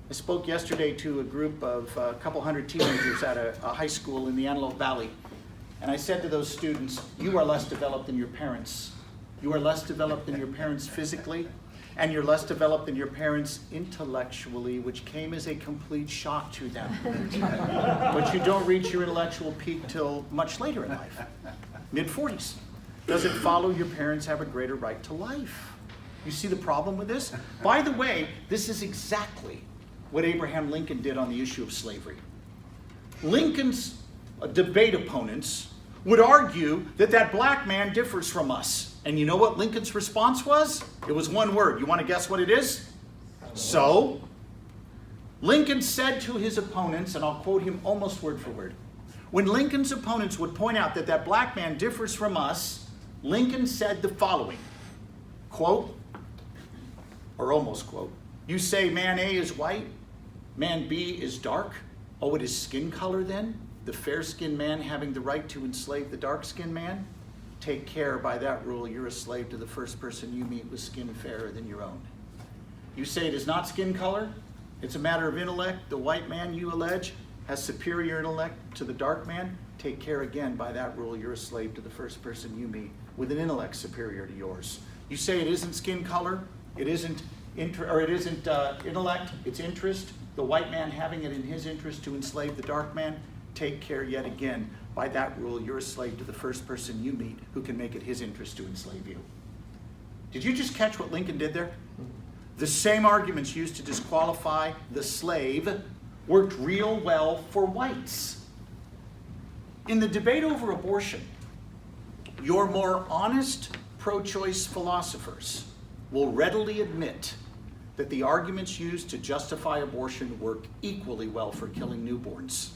I spoke yesterday to a group of a couple hundred teenagers at a high school in the Antelope Valley. And I said to those students, you are less developed than your parents. You are less developed than your parents physically, and you're less developed than your parents intellectually, which came as a complete shock to them. But you don't reach your intellectual peak till much later in life, mid-40s. Does it follow your parents have a greater right to life? You see the problem with this? By the way, this is exactly what Abraham Lincoln did on the issue of slavery. Lincoln's debate opponents would argue that that black man differs from us. And you know what Lincoln's response was? It was one word. You want to guess what it is? So? Lincoln said to his opponents, and I'll quote him almost word for word, when Lincoln's opponents would point out that that black man differs from us, Lincoln said the following, quote, or almost quote, you say man A is white, man B is dark. Oh, it is skin color then? The fair-skinned man having the right to enslave the dark-skinned man? Take care, by that rule, you're a slave to the first person you meet with skin fairer than your own. You say it is not skin color, it's a matter of intellect. The white man, you allege, has superior intellect to the dark man. Take care again, by that rule, you're a slave to the first person you meet with an intellect superior to yours. You say it isn't skin color, it isn't intellect, it's interest, the white man having it in his interest to enslave the dark man. Take care yet again. By that rule, you're a slave to the first person you meet who can make it his interest to enslave you. Did you just catch what Lincoln did there? The same arguments used to disqualify the slave worked real well for whites. In the debate over abortion, your more honest pro-choice philosophers will readily admit that the arguments used to justify abortion work equally well for killing newborns.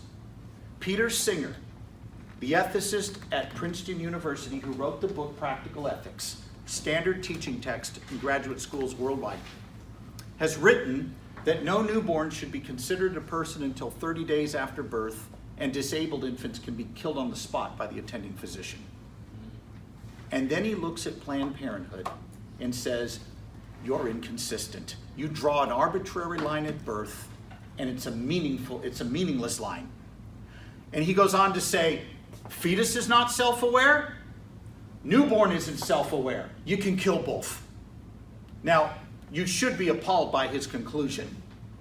Peter Singer, the ethicist at Princeton University who wrote the book Practical Ethics, standard teaching text in graduate schools worldwide, has written that no newborn should be considered a person until 30 days after birth, and disabled infants can be killed on the spot by the attending physician. And then he looks at Planned Parenthood and says, you're inconsistent. You draw an arbitrary line at birth, and it's a meaningless line. And he goes on to say, fetus is not self-aware, newborn isn't self-aware. You can kill both. Now, you should be appalled by his conclusion,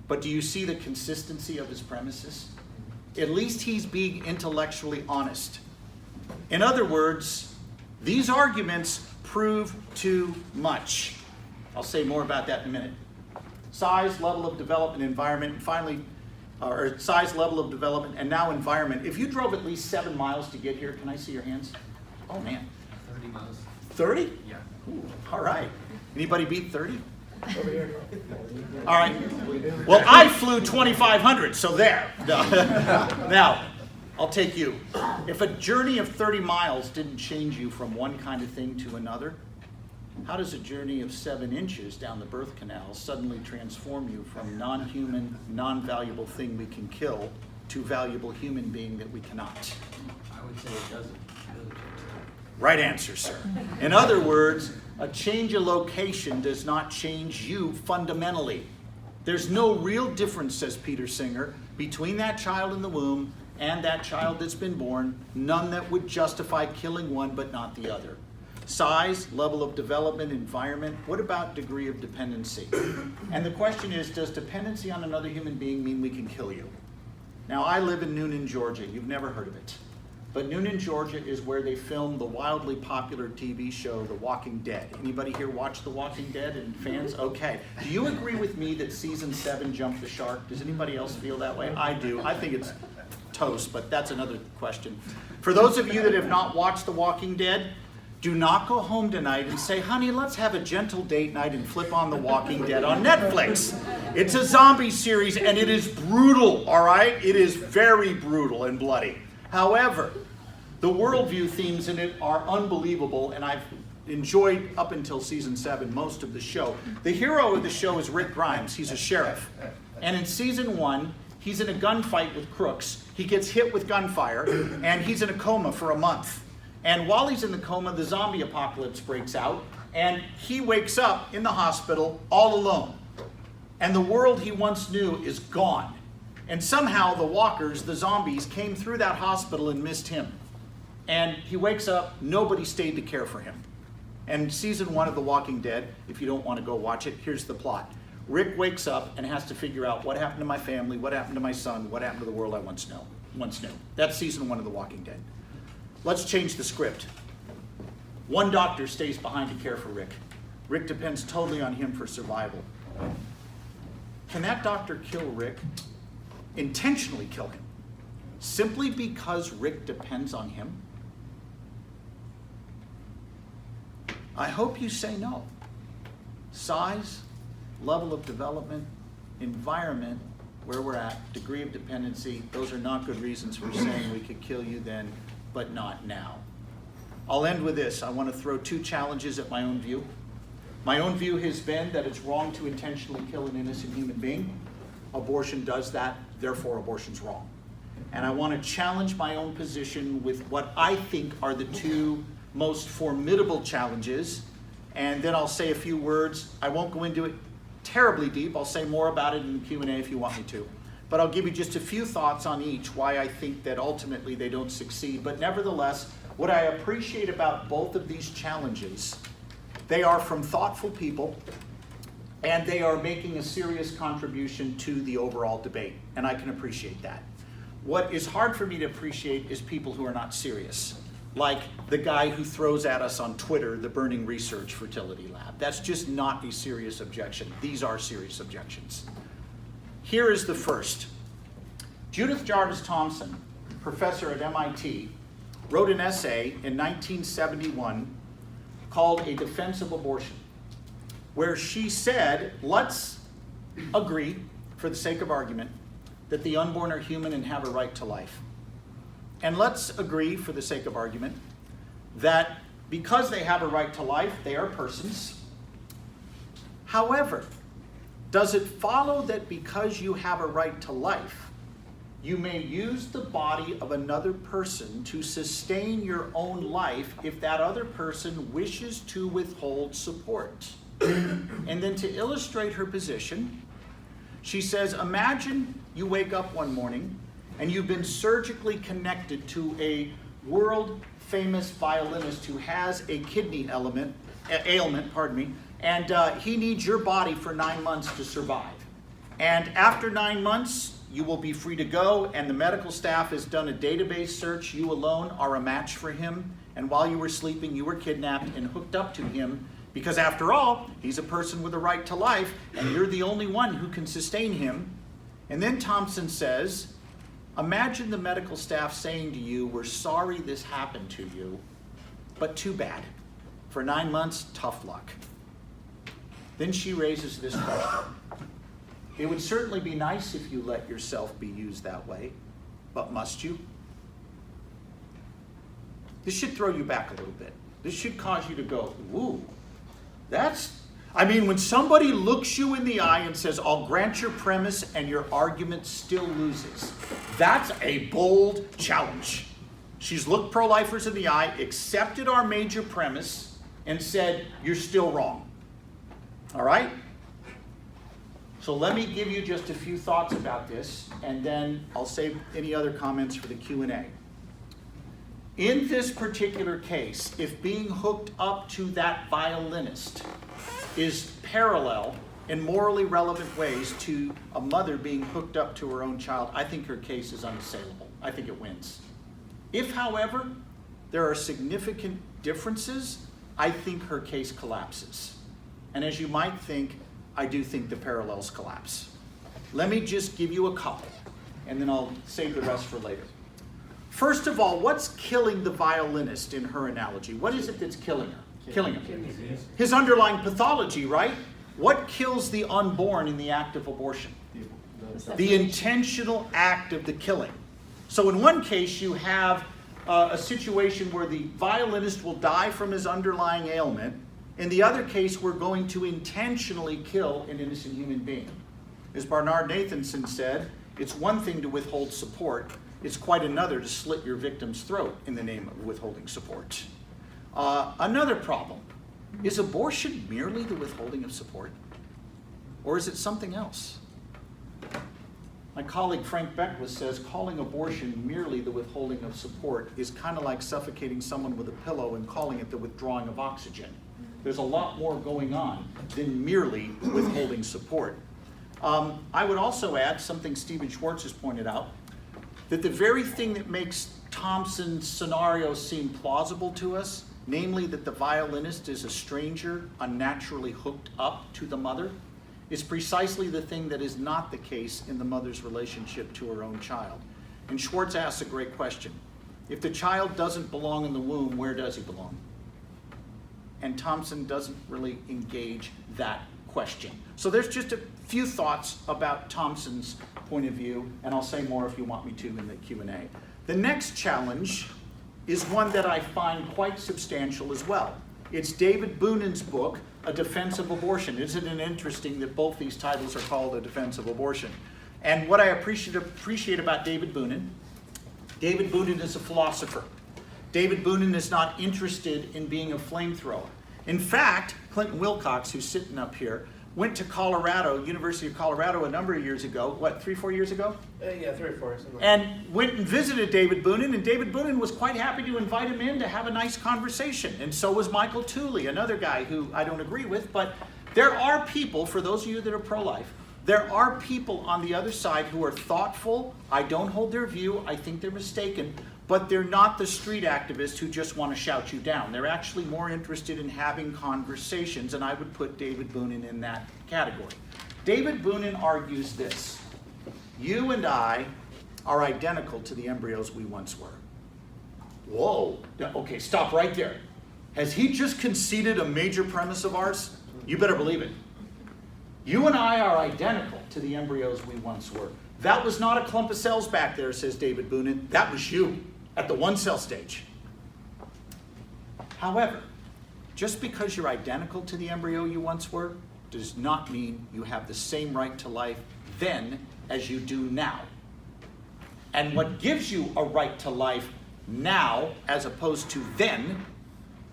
but do you see the consistency of his premises? At least he's being intellectually honest. In other words, these arguments prove too much. I'll say more about that in a minute. Size, level of development, environment, and finally, or size, level of development, and now environment. If you drove at least 7 miles to get here, can I see your hands? Oh man. 30 miles. 30? Yeah. Ooh, all right. Anybody beat 30? All right. Well, I flew 2,500, so there. Now, I'll take you. If a journey of 30 miles didn't change you from one kind of thing to another, how does a journey of 7 inches down the birth canal suddenly transform you from non-human, non-valuable thing we can kill to valuable human being that we cannot? I would say it doesn't. Right answer, sir. In other words, a change of location does not change you fundamentally. There's no real difference, says Peter Singer, between that child in the womb and that child that's been born, none that would justify killing one but not the other. Size, level of development, environment, what about degree of dependency? And the question is, does dependency on another human being mean we can kill you? Now, I live in Noonan, Georgia. You've never heard of it. But Noonan, Georgia is where they filmed the wildly popular TV show, The Walking Dead. Anybody here watch The Walking Dead and fans? Okay. Do you agree with me that season 7 jumped the shark? Does anybody else feel that way? I do. I think it's toast, but that's another question. For those of you that have not watched The Walking Dead, do not go home tonight and say, honey, let's have a gentle date night and flip on The Walking Dead on Netflix. It's a zombie series and it is brutal, all right? It is very brutal and bloody. However, the worldview themes in it are unbelievable, and I've enjoyed, up until season 7, most of the show. The hero of the show is Rick Grimes. He's a sheriff. And in season 1, he's in a gunfight with crooks. He gets hit with gunfire, and he's in a coma for a month. And while he's in the coma, the zombie apocalypse breaks out, and he wakes up in the hospital all alone. And the world he once knew is gone. And somehow the walkers, the zombies, came through that hospital and missed him. And he wakes up, nobody stayed to care for him. And season 1 of The Walking Dead, if you don't want to go watch it, here's the plot. Rick wakes up and has to figure out what happened to my family, what happened to my son, what happened to the world I once knew. That's season 1 of The Walking Dead. Let's change the script. One doctor stays behind to care for Rick. Rick depends totally on him for survival. Can that doctor kill Rick? Intentionally kill him? Simply because Rick depends on him? I hope you say no. Size, level of development, environment, where we're at, degree of dependency, those are not good reasons for saying we could kill you then, but not now. I'll end with this. I want to throw 2 challenges at my own view. My own view has been that it's wrong to intentionally kill an innocent human being. Abortion does that, therefore abortion's wrong. And I want to challenge my own position with what I think are the 2 most formidable challenges, and then I'll say a few words. I won't go into it terribly deep. I'll say more about it in the Q&A if you want me to. But I'll give you just a few thoughts on each, why I think that ultimately they don't succeed. But nevertheless, what I appreciate about both of these challenges, they are from thoughtful people and they are making a serious contribution to the overall debate, and I can appreciate that. What is hard for me to appreciate is people who are not serious, like the guy who throws at us on Twitter the Burning Research Fertility Lab. That's just not a serious objection. These are serious objections. Here is the first. Judith Jarvis Thomson, professor at MIT, wrote an essay in 1971 called A Defense of Abortion, where she said, let's agree, for the sake of argument, that the unborn are human and have a right to life. And let's agree, for the sake of argument, that because they have a right to life, they are persons. However, does it follow that because you have a right to life, you may use the body of another person to sustain your own life if that other person wishes to withhold support? And then to illustrate her position, she says, imagine you wake up one morning and you've been surgically connected to a world-famous violinist who has a kidney ailment, and he needs your body for 9 months to survive. And after 9 months, you will be free to go, and the medical staff has done a database search. You alone are a match for him, and while you were sleeping, you were kidnapped and hooked up to him, because after all, he's a person with a right to life, and you're the only one who can sustain him. And then Thomson says, imagine the medical staff saying to you, we're sorry this happened to you, but too bad. For 9 months, tough luck. Then she raises this question. It would certainly be nice if you let yourself be used that way, but must you? This should throw you back a little bit. This should cause you to go, ooh, when somebody looks you in the eye and says, I'll grant your premise and your argument still loses, that's a bold challenge. She's looked pro-lifers in the eye, accepted our major premise, and said, you're still wrong. All right? So let me give you just a few thoughts about this, and then I'll save any other comments for the Q&A. In this particular case, if being hooked up to that violinist is parallel in morally relevant ways to a mother being hooked up to her own child, I think her case is unassailable. I think it wins. If, however, there are significant differences, I think her case collapses. And as you might think, I do think the parallels collapse. Let me just give you a couple, and then I'll save the rest for later. First of all, what's killing the violinist in her analogy? What is it that's killing her? Killing him. His underlying pathology, right? What kills the unborn in the act of abortion? The intentional act of the killing. So in one case, you have a situation where the violinist will die from his underlying ailment. In the other case, we're going to intentionally kill an innocent human being. As Bernard Nathanson said, it's one thing to withhold support. It's quite another to slit your victim's throat in the name of withholding support. Another problem, is abortion merely the withholding of support? Or is it something else? My colleague Frank Beckwith says calling abortion merely the withholding of support is kind of like suffocating someone with a pillow and calling it the withdrawing of oxygen. There's a lot more going on than merely withholding support. I would also add something Stephen Schwartz has pointed out, that the very thing that makes Thomson's scenario seem plausible to us, namely that the violinist is a stranger unnaturally hooked up to the mother, is precisely the thing that is not the case in the mother's relationship to her own child. And Schwartz asks a great question. If the child doesn't belong in the womb, where does he belong? And Thomson doesn't really engage that question. So there's just a few thoughts about Thomson's point of view, and I'll say more if you want me to in the Q&A. The next challenge is one that I find quite substantial as well. It's David Boonen's book, A Defense of Abortion. Isn't it interesting that both these titles are called A Defense of Abortion? And what I appreciate about David Boonen is a philosopher. David Boonen is not interested in being a flamethrower. In fact, Clinton Wilcox, who's sitting up here, went to Colorado, University of Colorado, a number of years ago. What, 3-4 years ago? Yeah, 3 or 4. And went and visited David Boonen, and David Boonen was quite happy to invite him in to have a nice conversation. And so was Michael Tooley, another guy who I don't agree with, but There are people, for those of you that are pro-life, there are people on the other side who are thoughtful. I don't hold their view. I think they're mistaken. But they're not the street activists who just want to shout you down. They're actually more interested in having conversations, and I would put David Boonin in that category. David Boonin argues this: you and I are identical to the embryos we once were. Whoa. Okay, stop right there. Has he just conceded a major premise of ours? You better believe it. You and I are identical to the embryos we once were. That was not a clump of cells back there, says David Boonin. That was you at the one cell stage. However, just because you're identical to the embryo you once were does not mean you have the same right to life then as you do now. And what gives you a right to life now as opposed to then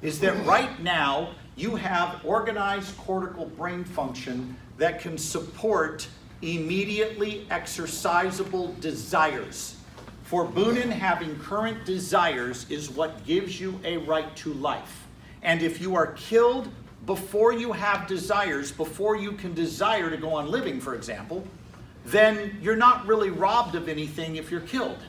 is that right now you have organized cortical brain function that can support immediately exercisable desires. For Boonin, having current desires is what gives you a right to life. And if you are killed before you have desires, before you can desire to go on living, for example, then you're not really robbed of anything if you're killed.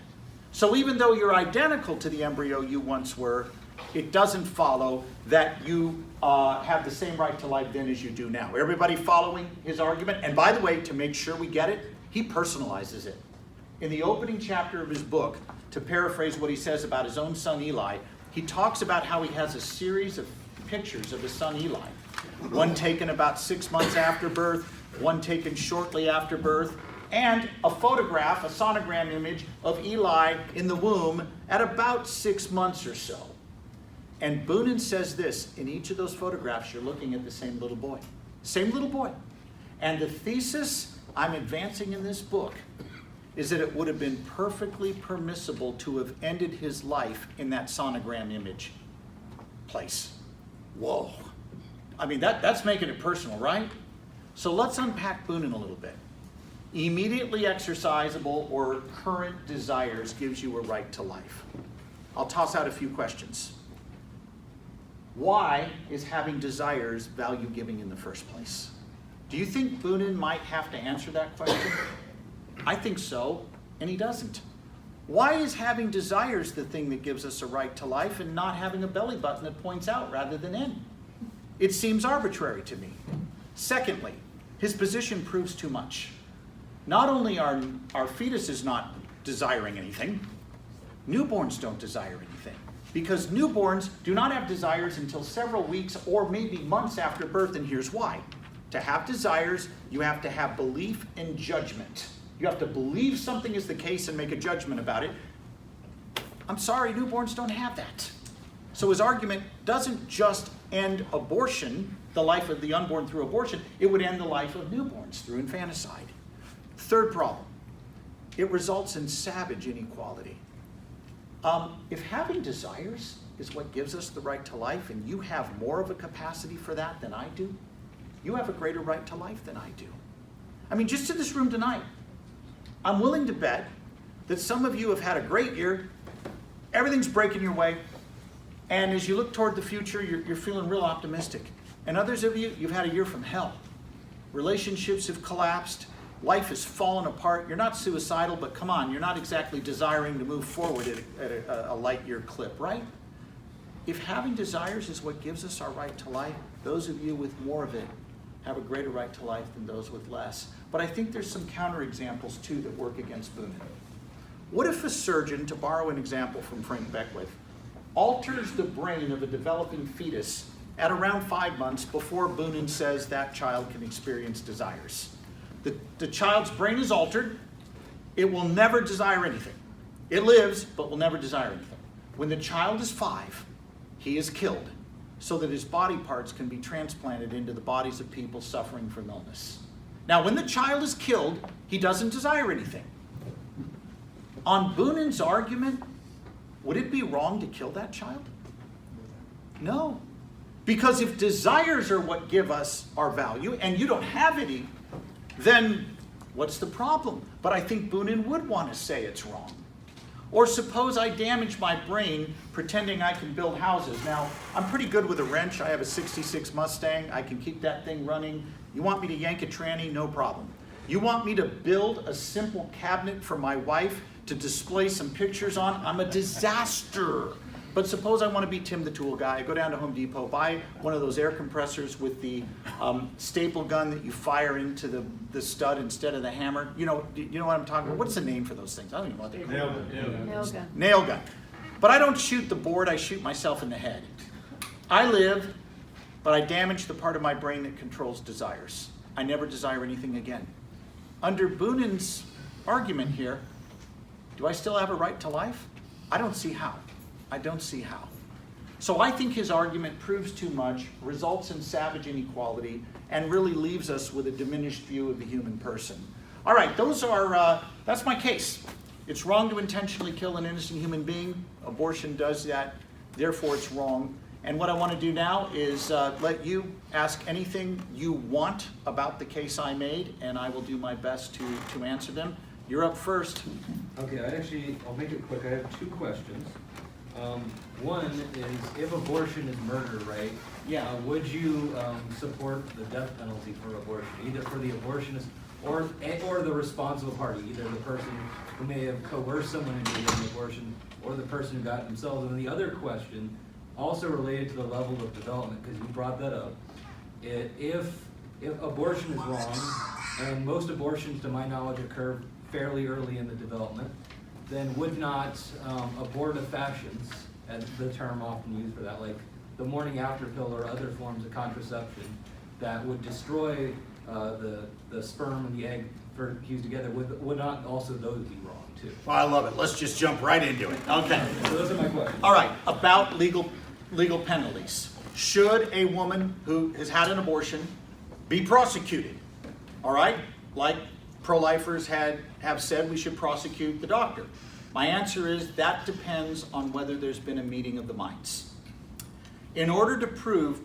So even though you're identical to the embryo you once were, it doesn't follow that you have the same right to life then as you do now. Everybody following his argument? And by the way, to make sure we get it, he personalizes it. In the opening chapter of his book, to paraphrase what he says about his own son Eli, he talks about how he has a series of pictures of his son Eli. One taken about 6 months after birth, one taken shortly after birth, and a photograph, a sonogram image of Eli in the womb at about 6 months or so. And Boonin says this: in each of those photographs, you're looking at the same little boy. Same little boy. And the thesis I'm advancing in this book is that it would have been perfectly permissible to have ended his life in that sonogram image place. Whoa. I mean, that's making it personal, right? So let's unpack Boonin a little bit. Immediately exercisable or current desires gives you a right to life. I'll toss out a few questions. Why is having desires value-giving in the first place? Do you think Boonin might have to answer that question? I think so, and he doesn't. Why is having desires the thing that gives us a right to life and not having a belly button that points out rather than in? It seems arbitrary to me. Secondly, his position proves too much. Not only are our fetuses not desiring anything, newborns don't desire anything. Because newborns do not have desires until several weeks or maybe months after birth, and here's why. To have desires, you have to have belief and judgment. You have to believe something is the case and make a judgment about it. I'm sorry, newborns don't have that. So his argument doesn't just end abortion, the life of the unborn through abortion, it would end the life of newborns through infanticide. Third problem, it results in savage inequality. If having desires is what gives us the right to life and you have more of a capacity for that than I do, you have a greater right to life than I do. I mean, just in this room tonight, I'm willing to bet that some of you have had a great year, everything's breaking your way, and as you look toward the future, you're feeling real optimistic. And others of you, you've had a year from hell. Relationships have collapsed, life has fallen apart. You're not suicidal, but come on, you're not exactly desiring to move forward at a light year clip, right? If having desires is what gives us our right to life, those of you with more of it have a greater right to life than those with less. But I think there's some counterexamples too that work against Boonin. What if a surgeon, to borrow an example from Frank Beckwith, alters the brain of a developing fetus at around 5 months before Boonin says that child can experience desires? The child's brain is altered. It will never desire anything. It lives, but will never desire anything. When the child is 5, he is killed so that his body parts can be transplanted into the bodies of people suffering from illness. Now, when the child is killed, he doesn't desire anything. On Boonin's argument, would it be wrong to kill that child? No. Because if desires are what give us our value, and you don't have any, then what's the problem? But I think Boonin would want to say it's wrong. Or suppose I damage my brain pretending I can build houses. Now, I'm pretty good with a wrench. I have a 66 Mustang. I can keep that thing running. You want me to yank a tranny? No problem. You want me to build a simple cabinet for my wife to display some pictures on? I'm a disaster. But suppose I want to be Tim the Tool Guy. I go down to Home Depot, buy one of those air compressors with the staple gun that you fire into the stud instead of the hammer. You know what I'm talking about? What's the name for those things? I don't even know what they call them. Nail gun. Nail gun. But I don't shoot the board, I shoot myself in the head. I live, but I damage the part of my brain that controls desires. I never desire anything again. Under Boonen's argument here, do I still have a right to life? I don't see how. I don't see how. So I think his argument proves too much, results in savage inequality, and really leaves us with a diminished view of the human person. All right, that's my case. It's wrong to intentionally kill an innocent human being. Abortion does that, therefore it's wrong. And what I want to do now is let you ask anything you want about the case I made, and I will do my best to answer them. You're up first. Okay, I'll make it quick. I have two questions. One is, if abortion is murder, right? Yeah. Would you support the death penalty for abortion, either for the abortionist or the responsible party, either the person who may have coerced someone into getting an abortion or the person who got it themselves? And then the other question, also related to the level of development, because you brought that up, if abortion is wrong, and most abortions, to my knowledge, occur fairly early in the development, then would not abortifacients, as the term often used for that, like the morning after pill or other forms of contraception that would destroy the sperm and the egg fused together, would not also those be wrong too? Well, I love it. Let's just jump right into it. Okay. So those are my questions. All right, about legal penalties. Should a woman who has had an abortion be prosecuted? All right, like pro-lifers have said we should prosecute the doctor. My answer is that depends on whether there's been a meeting of the minds. In order to prove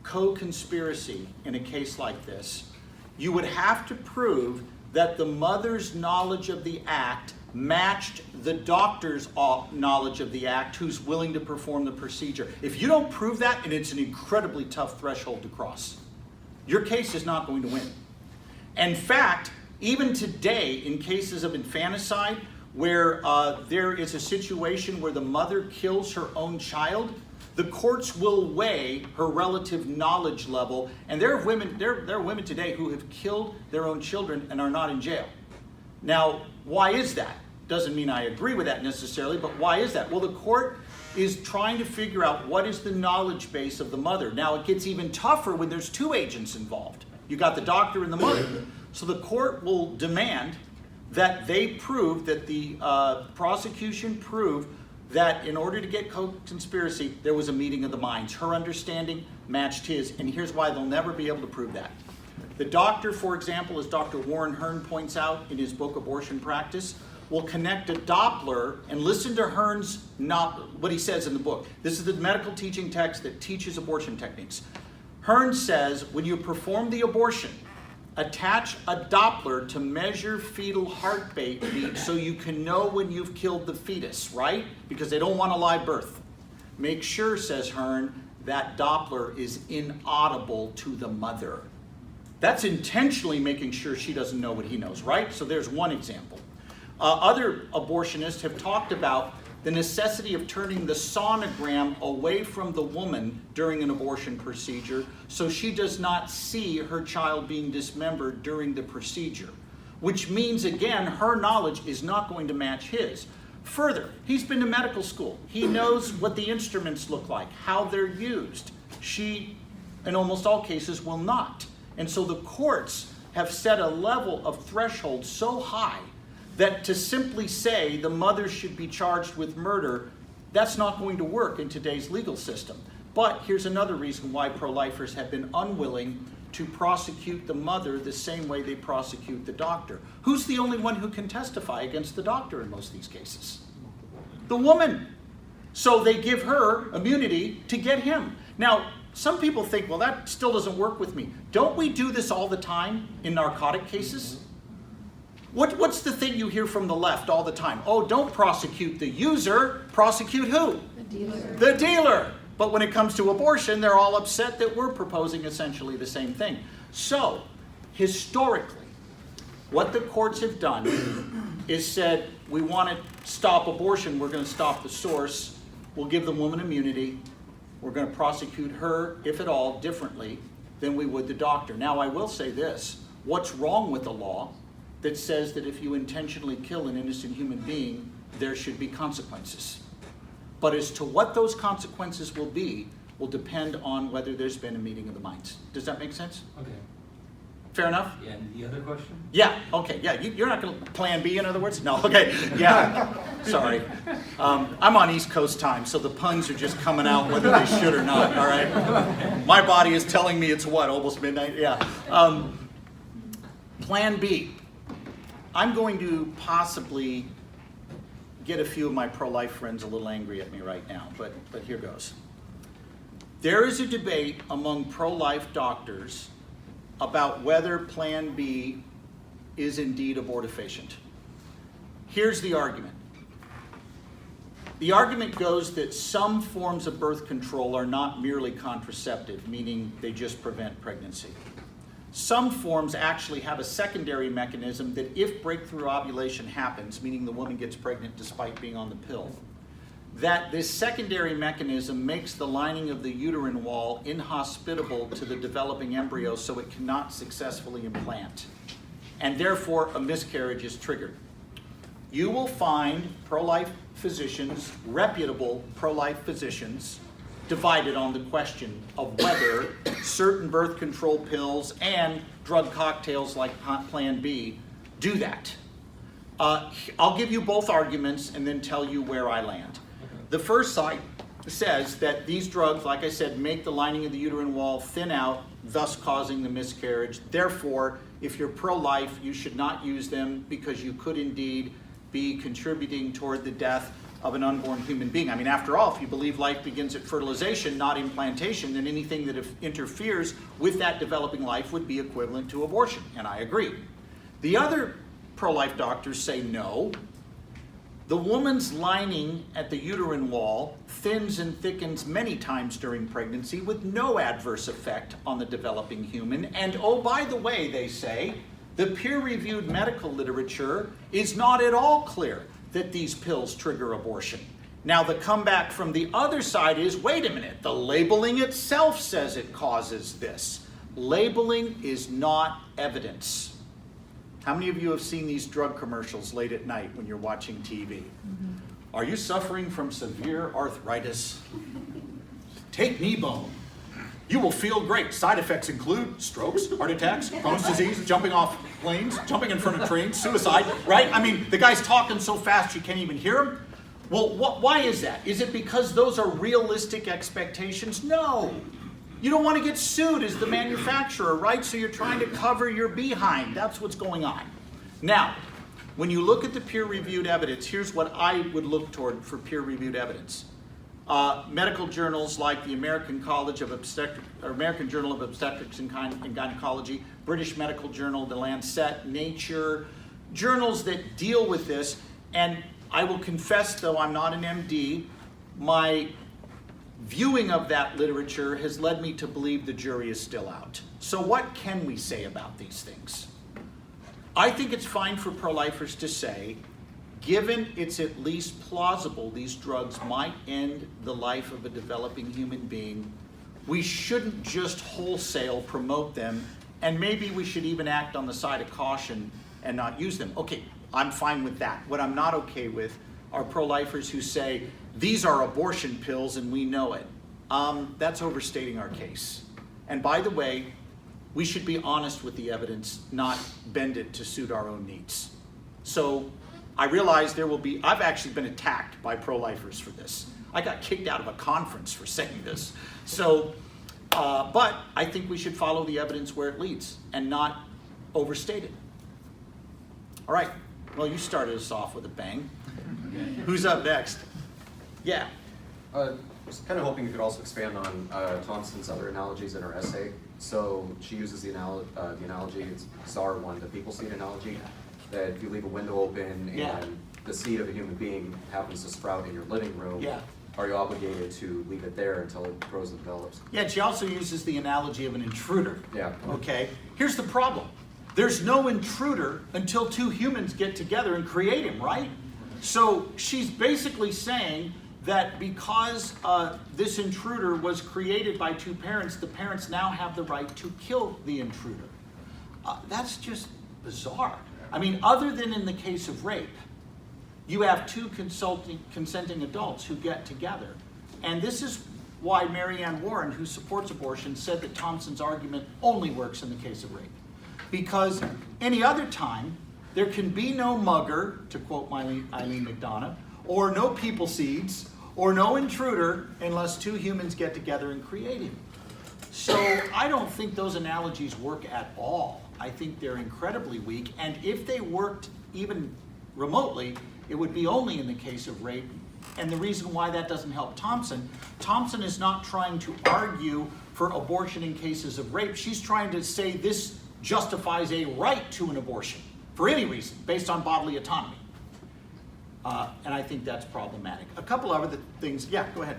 co-conspiracy in a case like this, you would have to prove that the mother's knowledge of the act matched the doctor's knowledge of the act who's willing to perform the procedure. If you don't prove that, and it's an incredibly tough threshold to cross, your case is not going to win. In fact, even today, in cases of infanticide, where there is a situation where the mother kills her own child, the courts will weigh her relative knowledge level, and there are women today who have killed their own children and are not in jail. Now, why is that? Doesn't mean I agree with that necessarily, but why is that? Well, the court is trying to figure out what is the knowledge base of the mother. Now, it gets even tougher when there's two agents involved. You got the doctor and the mother. So the court will demand that they prove, that the prosecution prove that in order to get co-conspiracy, there was a meeting of the minds. Her understanding matched his, and here's why they'll never be able to prove that. The doctor, for example, as Dr. Warren Hearn points out in his book, Abortion Practice, will connect a Doppler and listen to Hearn's, what he says in the book. This is the medical teaching text that teaches abortion techniques. Hearn says, when you perform the abortion, attach a Doppler to measure fetal heartbeat so you can know when you've killed the fetus, right? Because they don't want a live birth. Make sure, says Hearn, that Doppler is inaudible to the mother. That's intentionally making sure she doesn't know what he knows, right? So there's one example. Other abortionists have talked about the necessity of turning the sonogram away from the woman during an abortion procedure so she does not see her child being dismembered during the procedure, which means, again, her knowledge is not going to match his. Further, he's been to medical school. He knows what the instruments look like, how they're used. She, in almost all cases, will not. And so the courts have set a level of threshold so high that to simply say the mother should be charged with murder, that's not going to work in today's legal system. But here's another reason why pro-lifers have been unwilling to prosecute the mother the same way they prosecute the doctor. Who's the only one who can testify against the doctor in most of these cases? The woman. So they give her immunity to get him. Now, some people think, well, that still doesn't work with me. Don't we do this all the time in narcotic cases? What's the thing you hear from the left all the time? Oh, don't prosecute the user, prosecute who? The dealer. The dealer. But when it comes to abortion, they're all upset that we're proposing essentially the same thing. So, historically, what the courts have done is said, we want to stop abortion, we're going to stop the source, we'll give the woman immunity, we're going to prosecute her, if at all, differently than we would the doctor. Now, I will say this, what's wrong with the law that says that if you intentionally kill an innocent human being, there should be consequences? But as to what those consequences will be, will depend on whether there's been a meeting of the minds. Does that make sense? Okay. Fair enough? Yeah, and the other question? Yeah, okay, yeah, you're not gonna, plan B in other words? No, okay, yeah, sorry. I'm on East Coast time, so the puns are just coming out whether they should or not, all right? My body is telling me it's what, almost midnight? Yeah. Plan B. I'm going to possibly get a few of my pro-life friends a little angry at me right now, but here goes. There is a debate among pro-life doctors about whether Plan B is indeed abortifacient. Here's the argument. The argument goes that some forms of birth control are not merely contraceptive, meaning they just prevent pregnancy. Some forms actually have a secondary mechanism that if breakthrough ovulation happens, meaning the woman gets pregnant despite being on the pill, that this secondary mechanism makes the lining of the uterine wall inhospitable to the developing embryo so it cannot successfully implant. And therefore, a miscarriage is triggered. You will find pro-life physicians, reputable pro-life physicians, divided on the question of whether certain birth control pills and drug cocktails like Plan B do that. I'll give you both arguments and then tell you where I land. The first side says that these drugs, like I said, make the lining of the uterine wall thin out, thus causing the miscarriage. Therefore, if you're pro-life, you should not use them because you could indeed be contributing toward the death of an unborn human being. I mean, after all, if you believe life begins at fertilization, not implantation, then anything that interferes with that developing life would be equivalent to abortion, and I agree. The other pro-life doctors say no. The woman's lining at the uterine wall thins and thickens many times during pregnancy with no adverse effect on the developing human. And oh, by the way, they say, the peer-reviewed medical literature is not at all clear that these pills trigger abortion. Now, the comeback from the other side is, wait a minute, the labeling itself says it causes this. Labeling is not evidence. How many of you have seen these drug commercials late at night when you're watching TV? Mm-hmm. Are you suffering from severe arthritis? Take knee bone. You will feel great. Side effects include strokes, heart attacks, Crohn's disease, jumping off planes, jumping in front of trains, suicide, right? I mean, the guy's talking so fast you can't even hear him. Well, why is that? Is it because those are realistic expectations? No. You don't want to get sued as the manufacturer, right? So you're trying to cover your behind. That's what's going on. Now, when you look at the peer-reviewed evidence, here's what I would look toward for peer-reviewed evidence. Medical journals like the American Journal of Obstetrics and Gynecology, British Medical Journal, The Lancet, Nature, journals that deal with this. And I will confess, though I'm not an MD, my viewing of that literature has led me to believe the jury is still out. So what can we say about these things? I think it's fine for pro-lifers to say, given it's at least plausible these drugs might end the life of a developing human being, we shouldn't just wholesale promote them, and maybe we should even act on the side of caution and not use them. Okay, I'm fine with that. What I'm not okay with are pro-lifers who say, these are abortion pills and we know it. That's overstating our case. And by the way, we should be honest with the evidence, not bend it to suit our own needs. So I realize I've actually been attacked by pro-lifers for this. I got kicked out of a conference for saying this. So, but I think we should follow the evidence where it leads and not overstate it. All right, well, you started us off with a bang. Who's up next? Yeah. I was kind of hoping you could also expand on Thompson's other analogies in her essay. So she uses the analogy, it's bizarre one, the people seed analogy, that if you leave a window open Yeah. and the seed of a human being happens to sprout in your living room, Yeah. are you obligated to leave it there until it grows and develops? Yeah, and she also uses the analogy of an intruder. Yeah. Okay, here's the problem. There's no intruder until two humans get together and create him, right? So she's basically saying that because this intruder was created by two parents, the parents now have the right to kill the intruder. That's just bizarre. I mean, other than in the case of rape, you have two consenting adults who get together. And this is why Marianne Warren, who supports abortion, said that Thompson's argument only works in the case of rape. Because any other time, there can be no mugger, to quote Eileen McDonough, or no people seeds, or no intruder, unless two humans get together and create him. So I don't think those analogies work at all. I think they're incredibly weak, and if they worked even remotely, it would be only in the case of rape. And the reason why that doesn't help Thompson is not trying to argue for abortion in cases of rape. She's trying to say this justifies a right to an abortion for any reason based on bodily autonomy. And I think that's problematic. A couple of other things. Yeah, go ahead.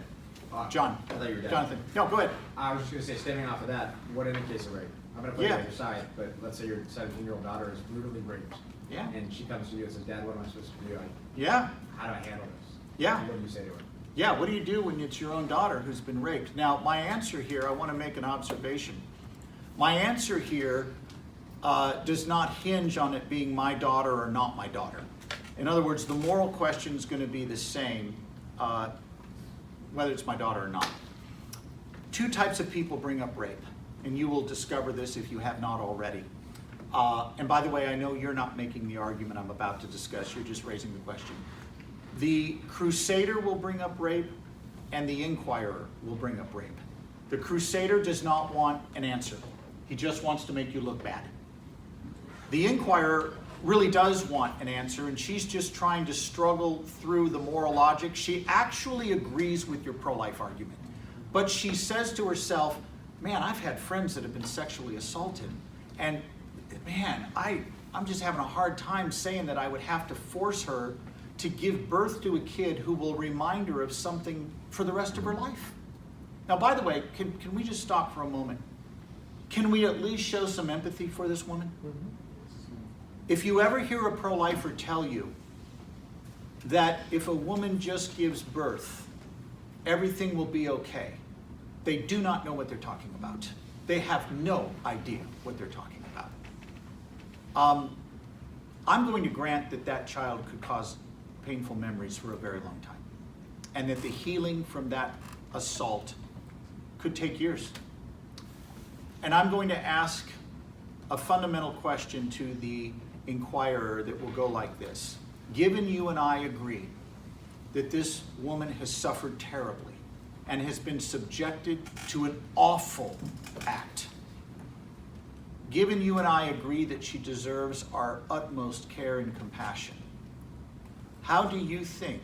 John. I thought you were done. Jonathan. No, go ahead. I was just going to say, stemming off of that, what in a case of rape? I'm going to put it on your side, but let's say your 17-year-old daughter is brutally raped. Yeah. And she comes to you and says, Dad, what am I supposed to do? Yeah. How do I handle this? Yeah. What do you say to her? Yeah, what do you do when it's your own daughter who's been raped? Now, my answer here, I want to make an observation. My answer here does not hinge on it being my daughter or not my daughter. In other words, the moral question is going to be the same, whether it's my daughter or not. Two types of people bring up rape, and you will discover this if you have not already. And by the way, I know you're not making the argument I'm about to discuss, you're just raising the question. The crusader will bring up rape, and the inquirer will bring up rape. The crusader does not want an answer. He just wants to make you look bad. The inquirer really does want an answer, and she's just trying to struggle through the moral logic. She actually agrees with your pro-life argument, but she says to herself, man, I've had friends that have been sexually assaulted, and man, I'm just having a hard time saying that I would have to force her to give birth to a kid who will remind her of something for the rest of her life. Now, by the way, can we just stop for a moment? Can we at least show some empathy for this woman? Mm-hmm. If you ever hear a pro-lifer tell you that if a woman just gives birth, everything will be okay, they do not know what they're talking about. They have no idea what they're talking about. I'm going to grant that that child could cause painful memories for a very long time, and that the healing from that assault could take years. And I'm going to ask a fundamental question to the inquirer that will go like this. Given you and I agree that this woman has suffered terribly and has been subjected to an awful act, given you and I agree that she deserves our utmost care and compassion, how do you think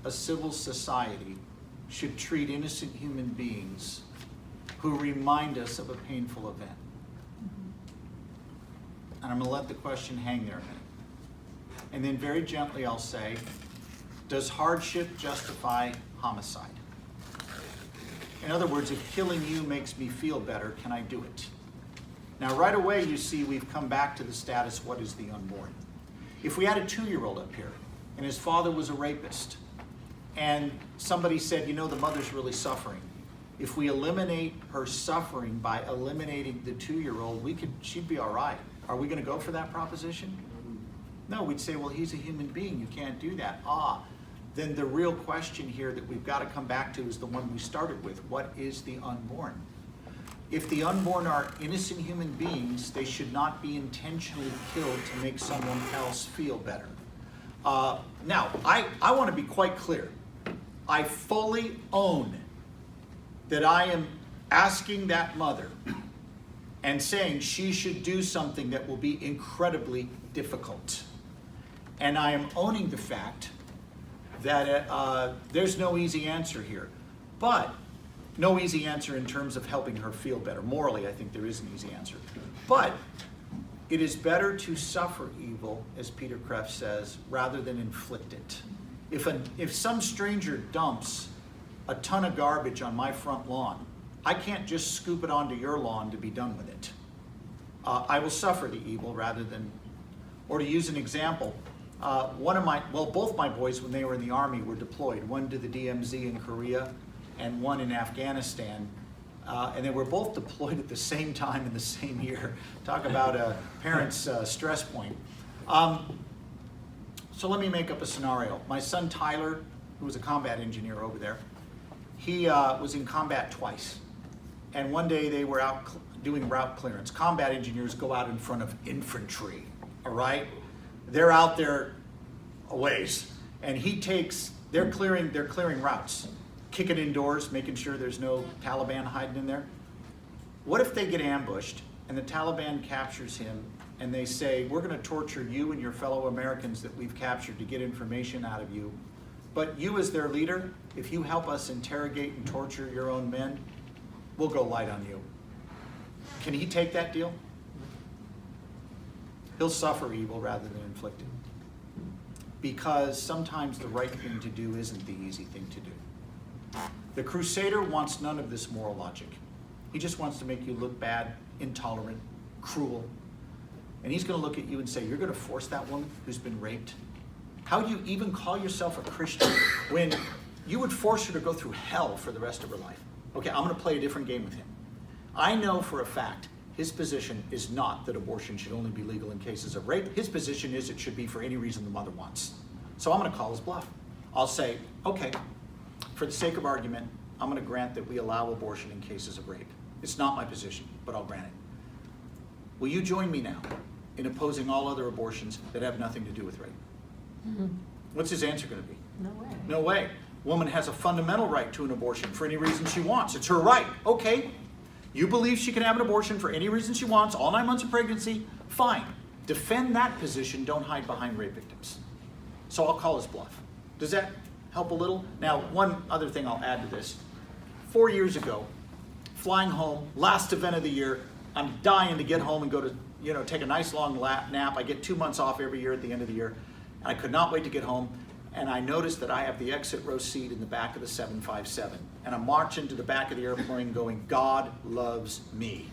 a civil society should treat innocent human beings who remind us of a painful event? And I'm going to let the question hang there a minute. And then very gently I'll say, does hardship justify homicide? In other words, if killing you makes me feel better, can I do it? Now right away you see we've come back to the status, what is the unborn? If we had a 2-year-old up here and his father was a rapist and somebody said, you know, the mother's really suffering. If we eliminate her suffering by eliminating the 2-year-old, she'd be all right. Are we going to go for that proposition? No, we'd say, well, he's a human being. You can't do that. Then the real question here that we've got to come back to is the one we started with. What is the unborn? If the unborn are innocent human beings, they should not be intentionally killed to make someone else feel better. Now, I want to be quite clear. I fully own that I am asking that mother and saying she should do something that will be incredibly difficult. And I am owning the fact that there's no easy answer here. But no easy answer in terms of helping her feel better. Morally, I think there is an easy answer. But It is better to suffer evil, as Peter Kreeft says, rather than inflict it. If some stranger dumps a ton of garbage on my front lawn, I can't just scoop it onto your lawn to be done with it. I will suffer the evil rather than, or to use an example, both my boys when they were in the Army were deployed, one to the DMZ in Korea and one in Afghanistan. And they were both deployed at the same time in the same year. Talk about a parent's stress point. So let me make up a scenario. My son Tyler, who was a combat engineer over there, he was in combat twice. And one day they were out doing route clearance. Combat engineers go out in front of infantry, all right? They're out there a ways. And they're clearing routes. Kicking indoors, making sure there's no Taliban hiding in there. What if they get ambushed and the Taliban captures him and they say, we're going to torture you and your fellow Americans that we've captured to get information out of you, but you as their leader, if you help us interrogate and torture your own men, we'll go light on you. Can he take that deal? He'll suffer evil rather than inflict it. Because sometimes the right thing to do isn't the easy thing to do. The Crusader wants none of this moral logic. He just wants to make you look bad, intolerant, cruel. And he's going to look at you and say, you're going to force that woman who's been raped? How do you even call yourself a Christian when you would force her to go through hell for the rest of her life? Okay, I'm going to play a different game with him. I know for a fact his position is not that abortion should only be legal in cases of rape. His position is it should be for any reason the mother wants. So I'm going to call his bluff. I'll say, okay, for the sake of argument, I'm going to grant that we allow abortion in cases of rape. It's not my position, but I'll grant it. Will you join me now in opposing all other abortions that have nothing to do with rape? Mm-hmm. What's his answer going to be? No way. No way. Woman has a fundamental right to an abortion for any reason she wants. It's her right. Okay. You believe she can have an abortion for any reason she wants, all 9 months of pregnancy? Fine. Defend that position. Don't hide behind rape victims. So I'll call his bluff. Does that help a little? Now, one other thing I'll add to this. 4 years ago, flying home, last event of the year, I'm dying to get home and go to, take a nice long nap. I get 2 months off every year at the end of the year. I could not wait to get home. And I noticed that I have the exit row seat in the back of the 757. And I'm marching to the back of the airplane going, God loves me.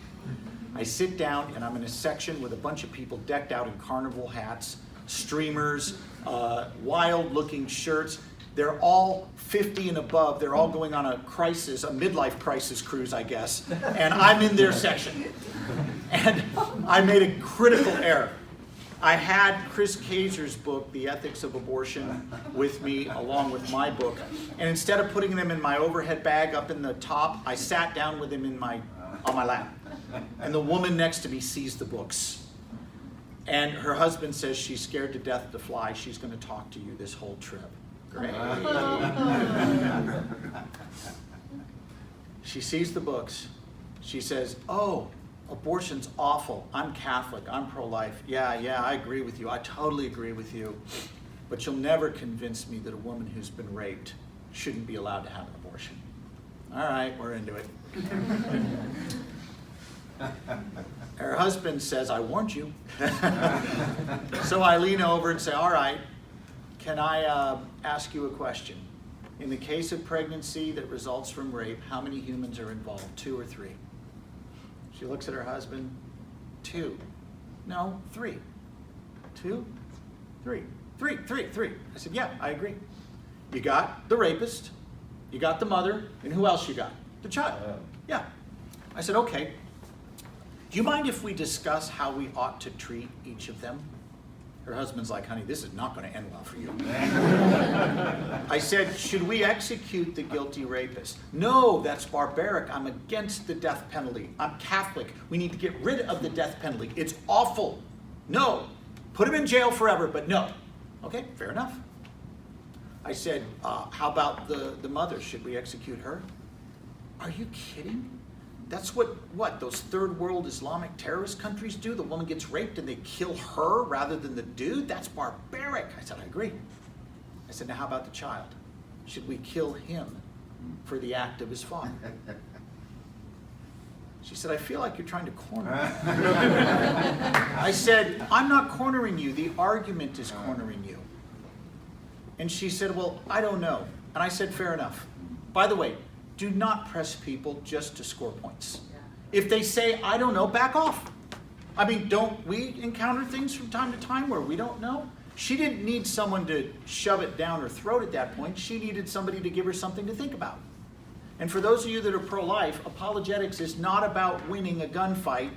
I sit down and I'm in a section with a bunch of people decked out in carnival hats, streamers, wild looking shirts. They're all 50 and above. They're all going on a midlife crisis cruise, I guess. And I'm in their section. And I made a critical error. I had Chris Kaiser's book, The Ethics of Abortion, with me along with my book. And instead of putting them in my overhead bag up in the top, I sat down with him on my lap. And the woman next to me sees the books. And her husband says she's scared to death to fly. She's going to talk to you this whole trip. Great. She sees the books. She says, oh, abortion's awful. I'm Catholic. I'm pro-life. Yeah, I agree with you. I totally agree with you. But you'll never convince me that a woman who's been raped shouldn't be allowed to have an abortion. All right, we're into it. Her husband says, I warned you. So I lean over and say, all right, can I ask you a question? In the case of pregnancy that results from rape, how many humans are involved? 2 or 3? She looks at her husband. 2. No, 3. 2, 3. 3. I said, yeah, I agree. You got the rapist, you got the mother, and who else you got? The child. Yeah. I said, okay. Do you mind if we discuss how we ought to treat each of them? Her husband's like, honey, this is not going to end well for you. I said, should we execute the guilty rapist? No, that's barbaric. I'm against the death penalty. I'm Catholic. We need to get rid of the death penalty. It's awful. No. Put him in jail forever, but no. Okay, fair enough. I said, how about the mother? Should we execute her? Are you kidding? That's what those third world Islamic terrorist countries do? The woman gets raped and they kill her rather than the dude? That's barbaric. I said, I agree. I said, now how about the child? Should we kill him for the act of his father? She said, I feel like you're trying to corner me. I I said, I'm not cornering you. The argument is cornering you. And she said, well, I don't know. And I said, fair enough. By the way, do not press people just to score points. If they say, I don't know, back off. I mean, don't we encounter things from time to time where we don't know? She didn't need someone to shove it down her throat at that point. She needed somebody to give her something to think about. And for those of you that are pro-life, apologetics is not about winning a gunfight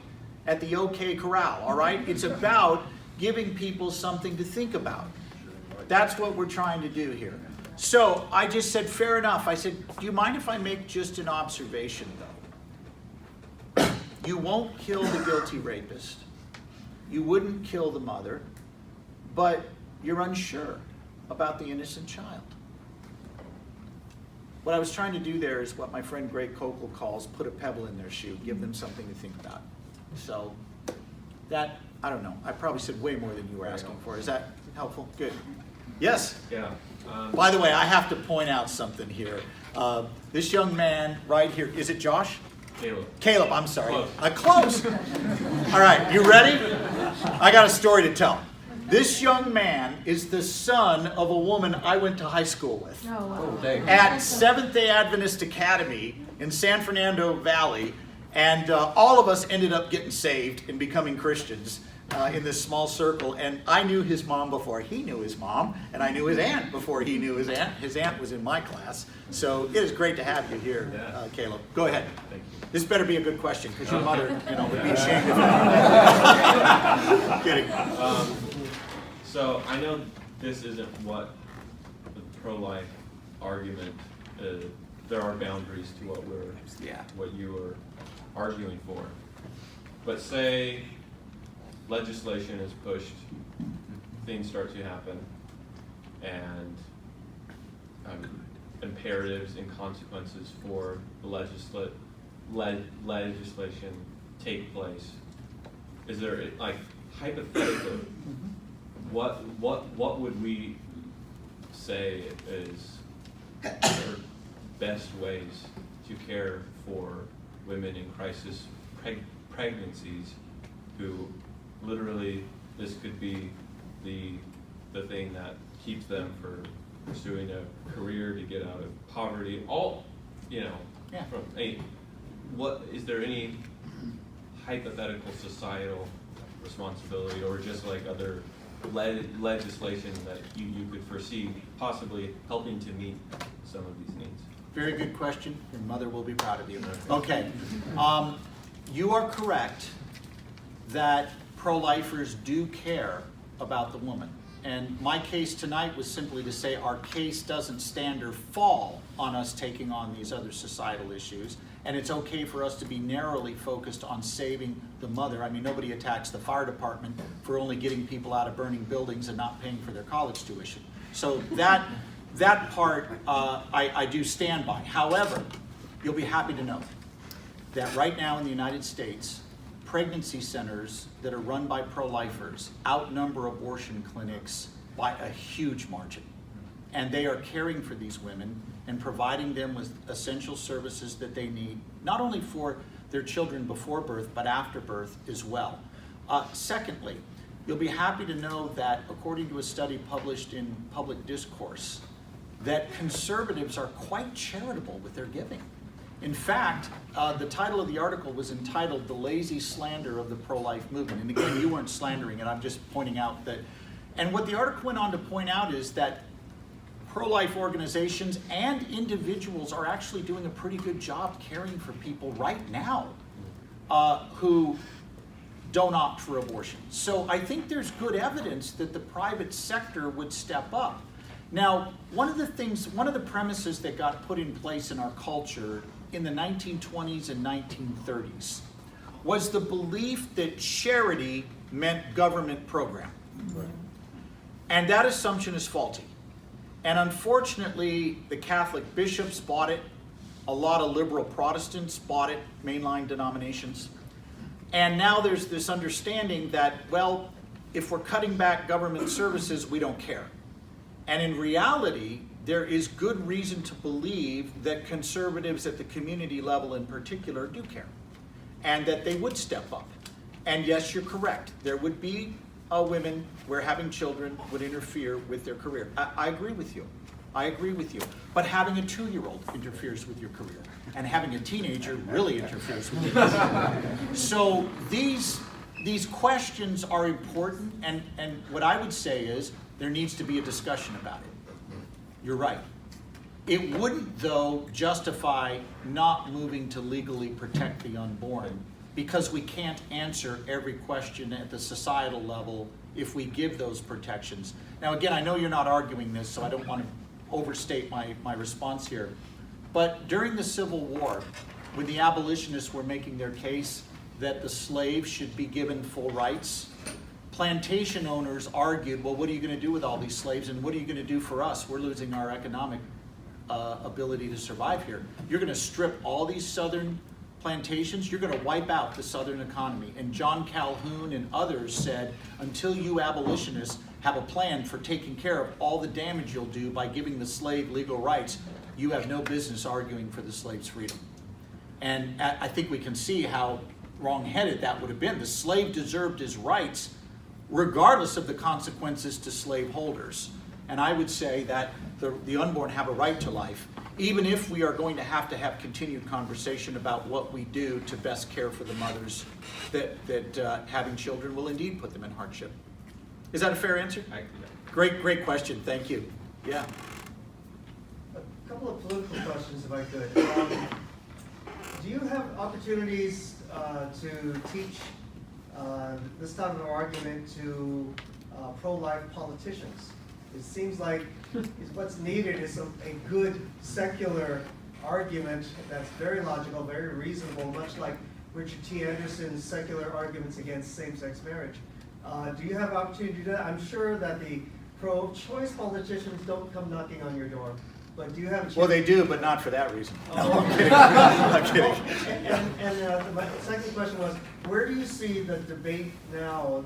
at the OK Corral, all right? It's about giving people something to think about. That's what we're trying to do here. So I just said, fair enough. I said, do you mind if I make just an observation, though? You won't kill the guilty rapist. You wouldn't kill the mother, but you're unsure about the innocent child. What I was trying to do there is what my friend Greg Kokel calls put a pebble in their shoe, give them something to think about. So that, I don't know, I probably said way more than you were asking for. Is that helpful? Good. Yes? Yeah. By the way, I have to point out something here. This young man right here, is it Josh? Caleb. Caleb, I'm sorry. Close. Close. All right, you ready? I got a story to tell. This young man is the son of a woman I went to high school with. At Seventh-day Adventist Academy in San Fernando Valley, and all of us ended up getting saved and becoming Christians in this small circle. And I knew his mom before he knew his mom, and I knew his aunt before he knew his aunt. His aunt was in my class. So it is great to have you here, Caleb. Go ahead. Thank you. This better be a good question, because your mother, would be ashamed of you. Kidding. So I know this isn't what the pro-life argument. There are boundaries to what you are arguing for. But say legislation is pushed, things start to happen, and imperatives and consequences for the legislation take place. Is there, like, hypothetically, what would we say is the best ways to care for women in crisis pregnancies who literally, this could be the thing that keeps them from pursuing a career to get out of poverty, from what is there any hypothetical societal responsibility or just like other legislation that you could foresee possibly helping to meet some of these needs? Very good question. Your mother will be proud of you. Okay. You are correct that pro-lifers do care about the woman. And my case tonight was simply to say our case doesn't stand or fall on us taking on these other societal issues. And it's okay for us to be narrowly focused on saving the mother. I mean, nobody attacks the fire department for only getting people out of burning buildings and not paying for their college tuition. So that part I do stand by. However, you'll be happy to know that right now in the United States, pregnancy centers that are run by pro-lifers outnumber abortion clinics by a huge margin. And they are caring for these women and providing them with essential services that they need, not only for their children before birth, but after birth as well. Secondly, you'll be happy to know that according to a study published in Public Discourse, that conservatives are quite charitable with their giving. In fact, the title of the article was entitled "The Lazy Slander of the Pro-Life Movement." And again, you weren't slandering it, I'm just pointing out that. And what the article went on to point out is that pro-life organizations and individuals are actually doing a pretty good job caring for people right now who don't opt for abortion. So I think there's good evidence that the private sector would step up. Now, one of the premises that got put in place in our culture in the 1920s and 1930s was the belief that charity meant government program. Right. And that assumption is faulty. And unfortunately, the Catholic bishops bought it. A lot of liberal Protestants bought it, mainline denominations. And now there's this understanding that, well, if we're cutting back government services, we don't care. And in reality, there is good reason to believe that conservatives at the community level in particular do care, and that they would step up. And yes, you're correct. There would be women where having children would interfere with their career. I agree with you. I agree with you. But having a 2-year-old interferes with your career. And having a teenager really interferes with your career. So these questions are important, and what I would say is there needs to be a discussion about it. You're right. It wouldn't, though, justify not moving to legally protect the unborn, because we can't answer every question at the societal level if we give those protections. Now, again, I know you're not arguing this, so I don't want to overstate my response here. But during the Civil War, when the abolitionists were making their case that the slaves should be given full rights, plantation owners argued, well, what are you going to do with all these slaves, and what are you going to do for us? We're losing our economic ability to survive here. You're going to strip all these southern plantations, you're going to wipe out the southern economy. And John Calhoun and others said, until you abolitionists have a plan for taking care of all the damage you'll do by giving the slave legal rights, you have no business arguing for the slave's freedom. And I think we can see how wrong-headed that would have been. The slave deserved his rights regardless of the consequences to slaveholders. And I would say that the unborn have a right to life, even if we are going to have continued conversation about what we do to best care for the mothers that having children will indeed put them in hardship. Is that a fair answer? Great question, thank you. Yeah. A couple of political questions, if I could. Do you have opportunities to teach this type of argument to pro-life politicians? It seems like what's needed is a good secular argument that's very logical, very reasonable, much like Richard T. Anderson's secular arguments against same-sex marriage. Do you have opportunity to do that? I'm sure that the pro-choice politicians don't come knocking on your door, but do you have a chance? Well, they do, but not for that reason. No, Oh. I'm kidding. I'm kidding. And my second question was, where do you see the debate now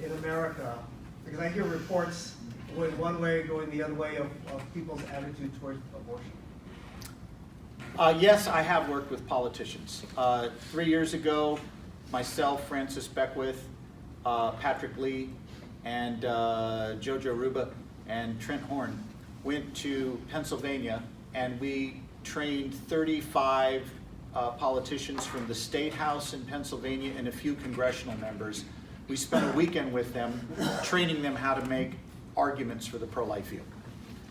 in America? Because I hear reports going one way, going the other way of people's attitude towards abortion. Yes, I have worked with politicians. 3 years ago, myself, Francis Beckwith, Patrick Lee, and Jojo Ruba, and Trent Horn went to Pennsylvania, and we trained 35 politicians from the State House in Pennsylvania and a few congressional members. We spent a weekend with them, training them how to make arguments for the pro-life view.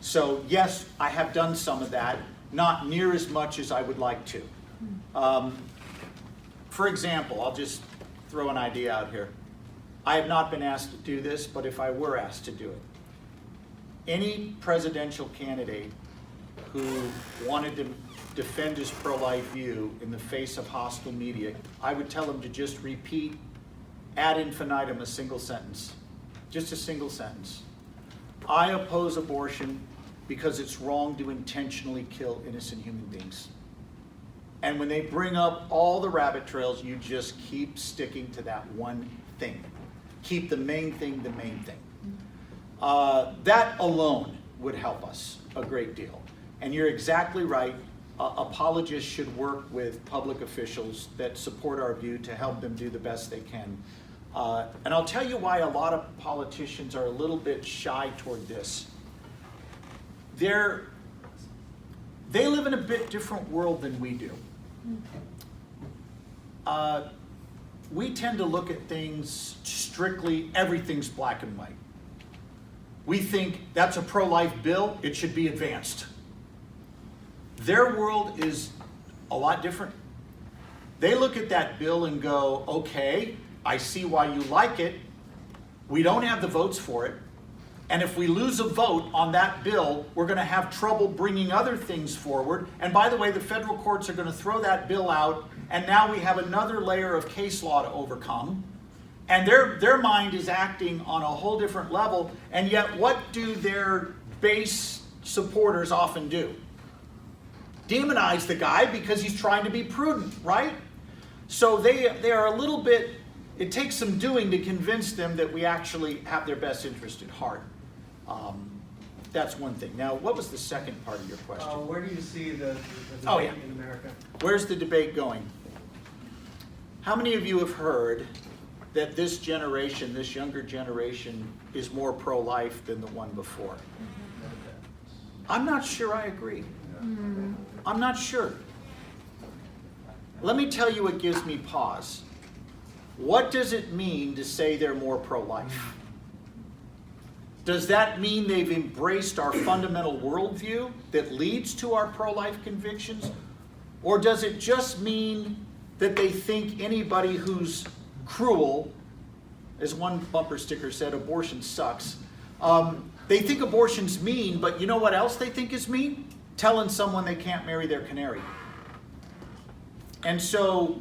So yes, I have done some of that, not near as much as I would like to. For example, I'll just throw an idea out here. I have not been asked to do this, but if I were asked to do it, any presidential candidate who wanted to defend his pro-life view in the face of hostile media, I would tell him to just repeat ad infinitum a single sentence, just a single sentence. I oppose abortion because it's wrong to intentionally kill innocent human beings. And when they bring up all the rabbit trails, you just keep sticking to that one thing. Keep the main thing the main thing. That alone would help us a great deal. And you're exactly right. Apologists should work with public officials that support our view to help them do the best they can. And I'll tell you why a lot of politicians are a little bit shy toward this. They live in a bit different world than we do. We tend to look at things strictly, everything's black and white. We think that's a pro-life bill, it should be advanced. Their world is a lot different. They look at that bill and go, okay, I see why you like it. We don't have the votes for it. And if we lose a vote on that bill, we're going to have trouble bringing other things forward. And by the way, the federal courts are going to throw that bill out, and now we have another layer of case law to overcome. And their mind is acting on a whole different level. And yet, what do their base supporters often do? Demonize the guy because he's trying to be prudent, right? So they are a little bit, it takes some doing to convince them that we actually have their best interest at heart. That's one thing. Now, what was the second part of your question? Where do you see the Oh, debate yeah. in America? Where's the debate going? How many of you have heard that this generation, this younger generation, is more pro-life than the one before. I'm not sure I agree. I'm not sure. Let me tell you what gives me pause. What does it mean to say they're more pro-life? Does that mean they've embraced our fundamental worldview that leads to our pro-life convictions? Or does it just mean that they think anybody who's cruel, as one bumper sticker said, abortion sucks. They think abortion's mean, but you know what else they think is mean? Telling someone they can't marry their canary. And so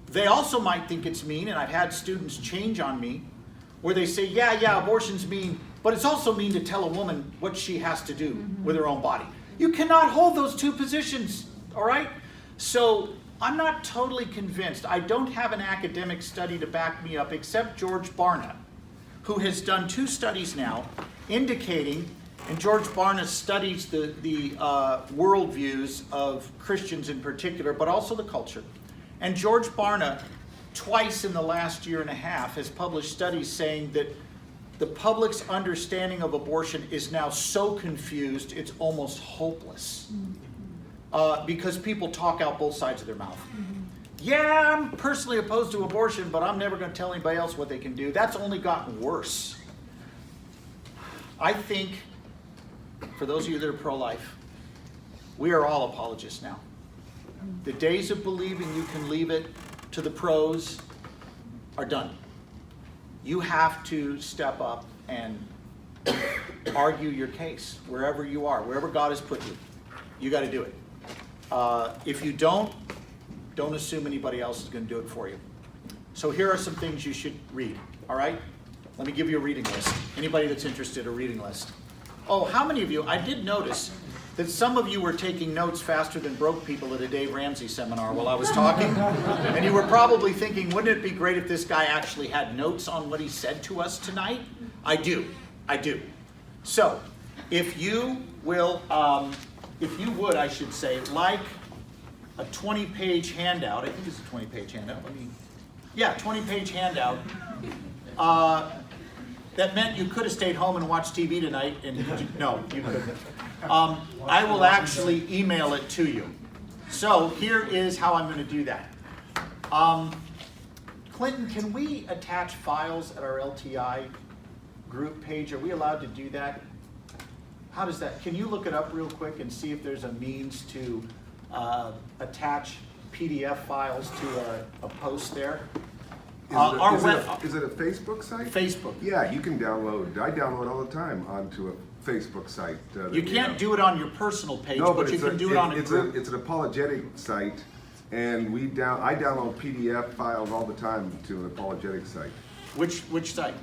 they also might think it's mean, and I've had students change on me, where they say, yeah, abortion's mean, but it's also mean to tell a woman what she has to do with her own body. You cannot hold those two positions, all right? So I'm not totally convinced. I don't have an academic study to back me up except George Barna, who has done 2 studies now indicating, and George Barna studies the worldviews of Christians in particular, but also the culture. And George Barna, twice in the last year and a half, has published studies saying that the public's understanding of abortion is now so confused it's almost hopeless. Because people talk out both sides of their mouth. Yeah, I'm personally opposed to abortion, but I'm never going to tell anybody else what they can do. That's only gotten worse. I think, for those of you that are pro-life, we are all apologists now. The days of believing you can leave it to the pros are done. You have to step up and argue your case wherever you are, wherever God has put you. You got to do it. If you don't assume anybody else is going to do it for you. So here are some things you should read, all right? Let me give you a reading list. Anybody that's interested, a reading list. Oh, how many of you, I did notice that some of you were taking notes faster than broke people at a Dave Ramsey seminar while I was talking. And you were probably thinking, wouldn't it be great if this guy actually had notes on what he said to us tonight? I do. So, if you will, if you would, I should say, like a 20-page handout. I think it's a 20-page handout. 20-page handout. That meant you could have stayed home and watched TV tonight, and no, you couldn't. I will actually email it to you. So here is how I'm going to do that. Clinton, can we attach files at our LTI group page? Are we allowed to do that? How does that, can you look it up real quick and see if there's a means to attach PDF files to a post there? Is it a Facebook site? Facebook. Yeah, you can download. I download all the time onto a Facebook site. You can't do it on your personal page, no, but you can do it on a group. It's an apologetic site, and I download PDF files all the time to an apologetic site. Which site?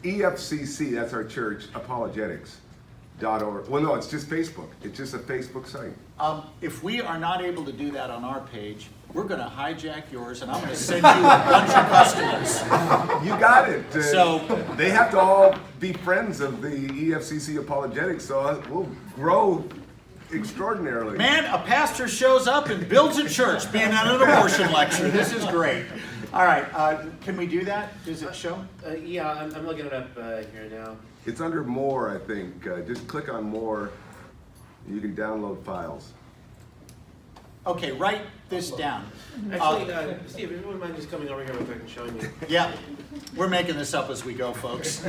EFCC, that's our church, apologetics.org. Well, no, it's just Facebook. It's just a Facebook site. If we are not able to do that on our page, we're going to hijack yours, and I'm going to send you a bunch of customers. You got it. So they have to all be friends of the EFCC apologetics, so we'll grow extraordinarily. Man, a pastor shows up and builds a church being at an abortion lecture. This is great. All right, can we do that? Does it show? Yeah, I'm looking it up here now. It's under More, I think. Just click on More. You can download files. Okay, write this down. Actually, Steve, if you wouldn't mind just coming over here real quick and showing me. Yeah, we're making this up as we go, folks.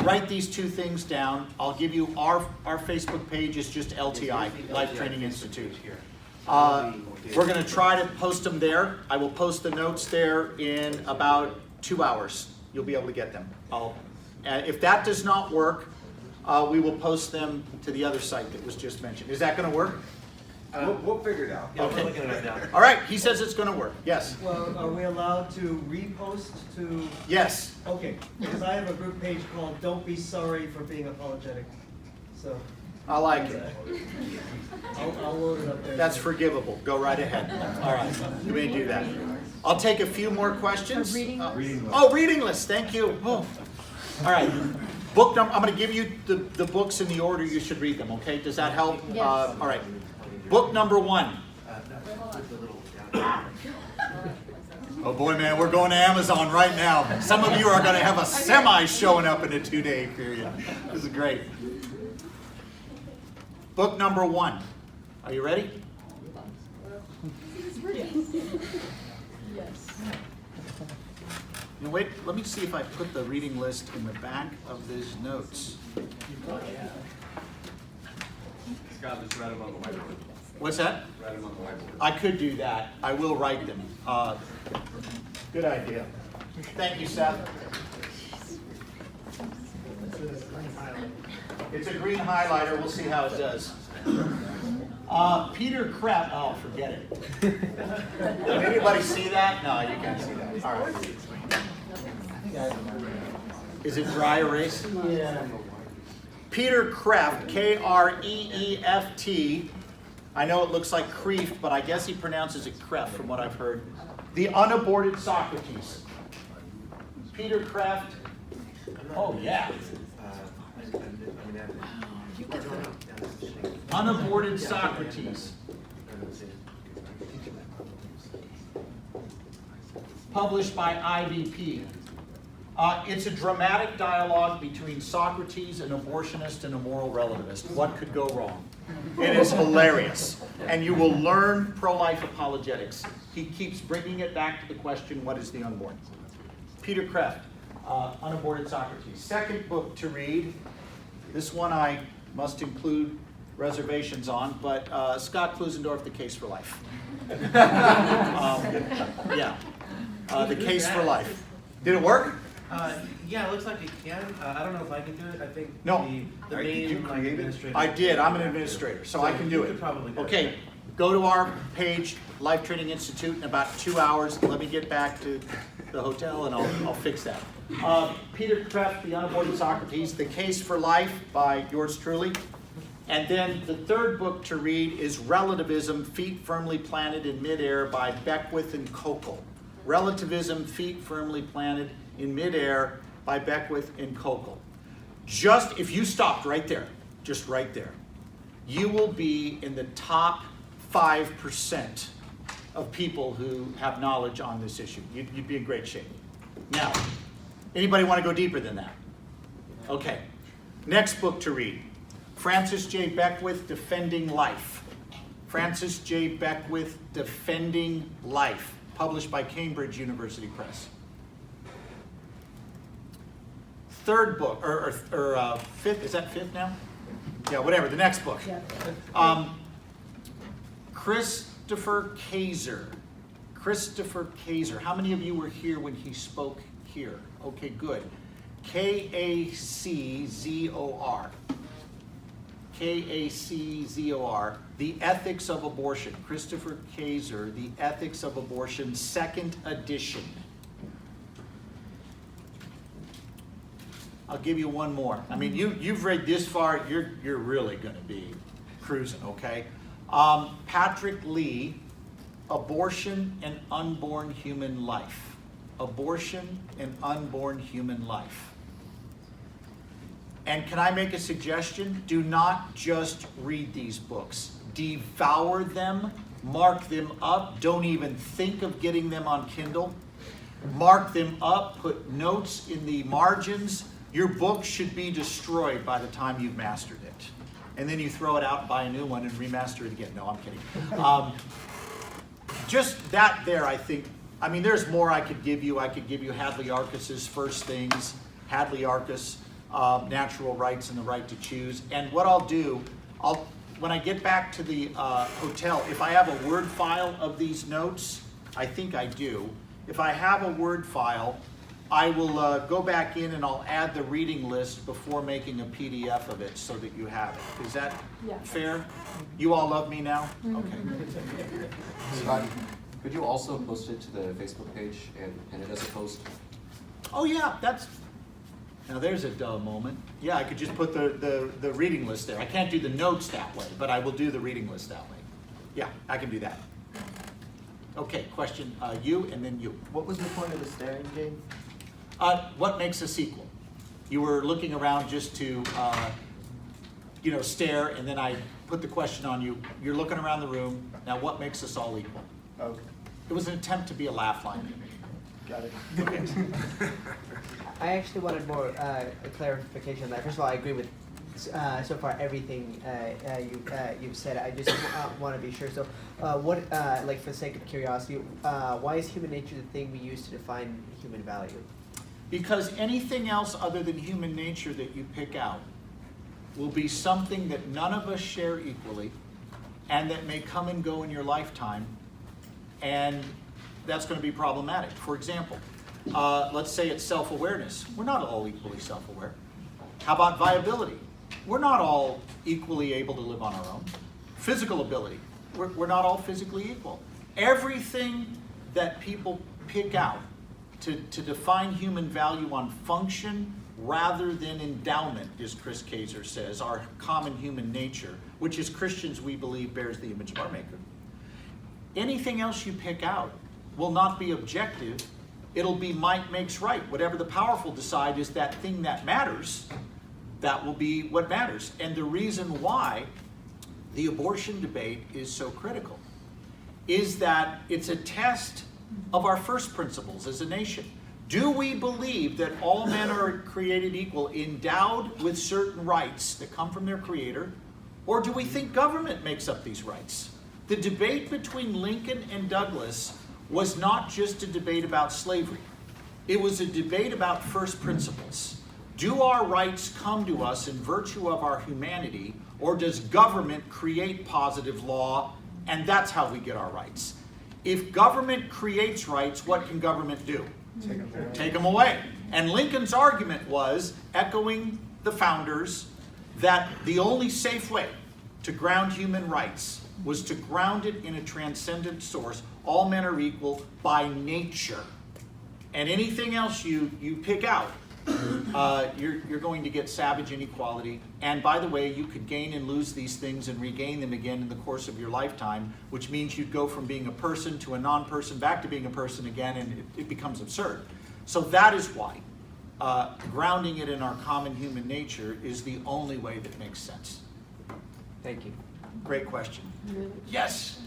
Write these 2 things down. I'll give you our Facebook page is just LTI, Life Training Institute. We're going to try to post them there. I will post the notes there in about 2 hours. You'll be able to get them. If that does not work, we will post them to the other site that was just mentioned. Is that going to work? We'll figure it out. Yeah, Okay. I'm looking at it now. All right, he says it's going to work. Yes. Well, are we allowed to repost to, Yes. okay, because I have a group page called Don't Be Sorry for Being Apologetic. So I like it. I'll load it up there. That's forgivable. Go right ahead. All right, you may do that. I'll take a few more questions. Reading list. Oh, reading list. Thank you. Oh. All right. Book number. I'm going to give you the books in the order you should read them. Okay? Does that help? Yes. All right. Book number 1. Oh boy, man, we're going to Amazon right now. Some of you are going to have a semi showing up in a 2-day period. This is great. Book number 1. Are you ready? Now wait, let me see if I put the reading list in the back of these notes. Scott, just write them on the whiteboard. What's that? Write them on the whiteboard. I could do that. I will write them. Good idea. Thank you, Seth. It's a green highlighter. We'll see how it does. Peter Kraft. Oh, forget it. Did anybody see that? No, you can't see that. All right. Is it dry erase? Yeah. Peter Kraft, K-R-E-E-F-T. I know it looks like Kreeft, but I guess he pronounces it Kreft from what I've heard. The Unaborted Socrates. Peter Kraft. Oh, yeah. Unaborted Socrates. Published by IVP. It's a dramatic dialogue between Socrates, an abortionist, and a moral relativist. What could go wrong? It is hilarious. And you will learn pro-life apologetics. He keeps bringing it back to the question, what is the unborn? Peter Kraft, Unaborted Socrates. Second book to read. This one I must include reservations on, but Scott Klusendorf, The Case for Life. Yeah, The Case for Life. Did it work? Yeah, it looks like it can. I don't know if I can do it. I think No. the main like, administrator. I did. I'm an administrator, so I can do you it. could probably do it. Okay, go to our page, Life Training Institute, in about 2 hours. Let me get back to the hotel and I'll fix that. Peter Kraft, The Unaborted Socrates, The Case for Life by yours truly. And then the third book to read is Relativism, Feet Firmly Planted in Midair by Beckwith and Kokel. Relativism, Feet Firmly Planted in Midair by Beckwith and Kokel. Just, if you stopped right there, just right there, you will be in the top 5% of people who have knowledge on this issue. You'd be in great shape. Now, anybody want to go deeper than that? Okay. Next book to read. Francis J. Beckwith, Defending Life. Francis J. Beckwith, Defending Life, published by Cambridge University Press. Third book, or fifth, is that fifth now? Yeah, whatever, the next book. Christopher Kaiser. Christopher Kaiser. How many of you were here when he spoke here? Okay, good. K-A-C-Z-O-R. K-A-C-Z-O-R. The Ethics of Abortion. Christopher Kaiser, The Ethics of Abortion, 2nd edition. I'll give you one more. I mean, you've read this far, you're really going to be cruising, okay? Patrick Lee, Abortion and Unborn Human Life. Abortion and Unborn Human Life. And can I make a suggestion? Do not just read these books. Devour them, mark them up. Don't even think of getting them on Kindle. Mark them up, put notes in the margins. Your book should be destroyed by the time you've mastered it. And then you throw it out, buy a new one, and remaster it again. No, I'm kidding. Just that there, I think. I mean, there's more I could give you. I could give you Hadley Arcus's First Things, Hadley Arcus, Natural Rights and the Right to Choose. And what I'll do, when I get back to the hotel, if I have a Word file of these notes, I think I do. If I have a Word file, I will go back in and I'll add the reading list before making a PDF of it so that you have it. Is that fair? You all love me now? Okay. Scott, could you also post it to the Facebook page and pin it as a post? Oh yeah, now there's a dull moment. Yeah, I could just put the reading list there. I can't do the notes that way, but I will do the reading list that way. Yeah, I can do that. Okay, question, you and then you. What was the point of the staring game? What makes a sequel? You were looking around just to, stare, and then I put the question on you. You're looking around the room. Now, what makes us all equal? Okay. It was an attempt to be a laugh line. Got it. I actually wanted more a clarification on that. First of all, I agree with so far everything you've said. I just want to be sure. So, like for the sake of curiosity, why is human nature the thing we use to define human value? Because anything else other than human nature that you pick out will be something that none of us share equally, and that may come and go in your lifetime, and that's going to be problematic. For example, let's say it's self-awareness. We're not all equally self-aware. How about viability? We're not all equally able to live on our own. Physical ability. We're not all physically equal. Everything that people pick out to define human value on function rather than endowment, as Chris Kaiser says, our common human nature, which as Christians we believe bears the image of our Maker. Anything else you pick out will not be objective. It'll be might makes right. Whatever the powerful decide is that thing that matters, that will be what matters. And the reason why the abortion debate is so critical is that it's a test of our first principles as a nation. Do we believe that all men are created equal, endowed with certain rights that come from their creator, or do we think government makes up these rights? The debate between Lincoln and Douglas was not just a debate about slavery. It was a debate about first principles. Do our rights come to us in virtue of our humanity, or does government create positive law, and that's how we get our rights? If government creates rights, what can government do? Take them away. And Lincoln's argument was, echoing the founders, that the only safe way to ground human rights was to ground it in a transcendent source. All men are equal by nature. And anything else you pick out, you're going to get savage inequality. And by the way, you could gain and lose these things and regain them again in the course of your lifetime, which means you'd go from being a person to a non-person back to being a person again, and it becomes absurd. So that is why grounding it in our common human nature is the only way that makes sense. Thank you. Great question. Yes,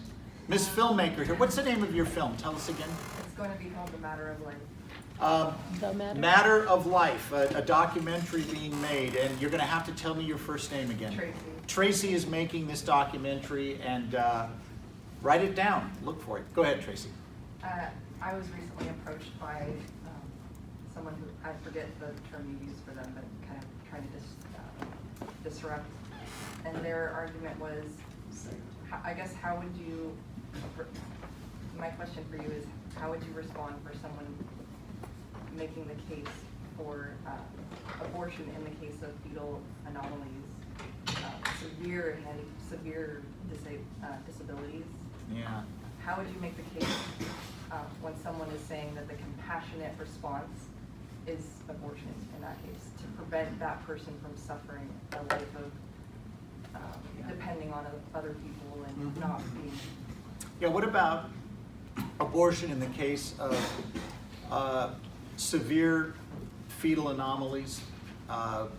Miss Filmmaker here. What's the name of your film? Tell us again. It's going to be called The Matter of Life. Matter of Life, a documentary being made, and you're going to have to tell me your first name again. Tracy. Tracy is making this documentary, and write it down. Look for it. Go ahead, Tracy. I was recently approached by someone who, I forget the term you use for them, but kind of trying to disrupt. And their argument was, I guess, how would you, my question for you is, how would you respond for someone making the case for abortion in the case of fetal anomalies, severe disabilities? Yeah. How would you make the case when someone is saying that the compassionate response is abortion in that case, to prevent that person from suffering a life of depending on other people and not being... Yeah, what about abortion in the case of severe fetal anomalies,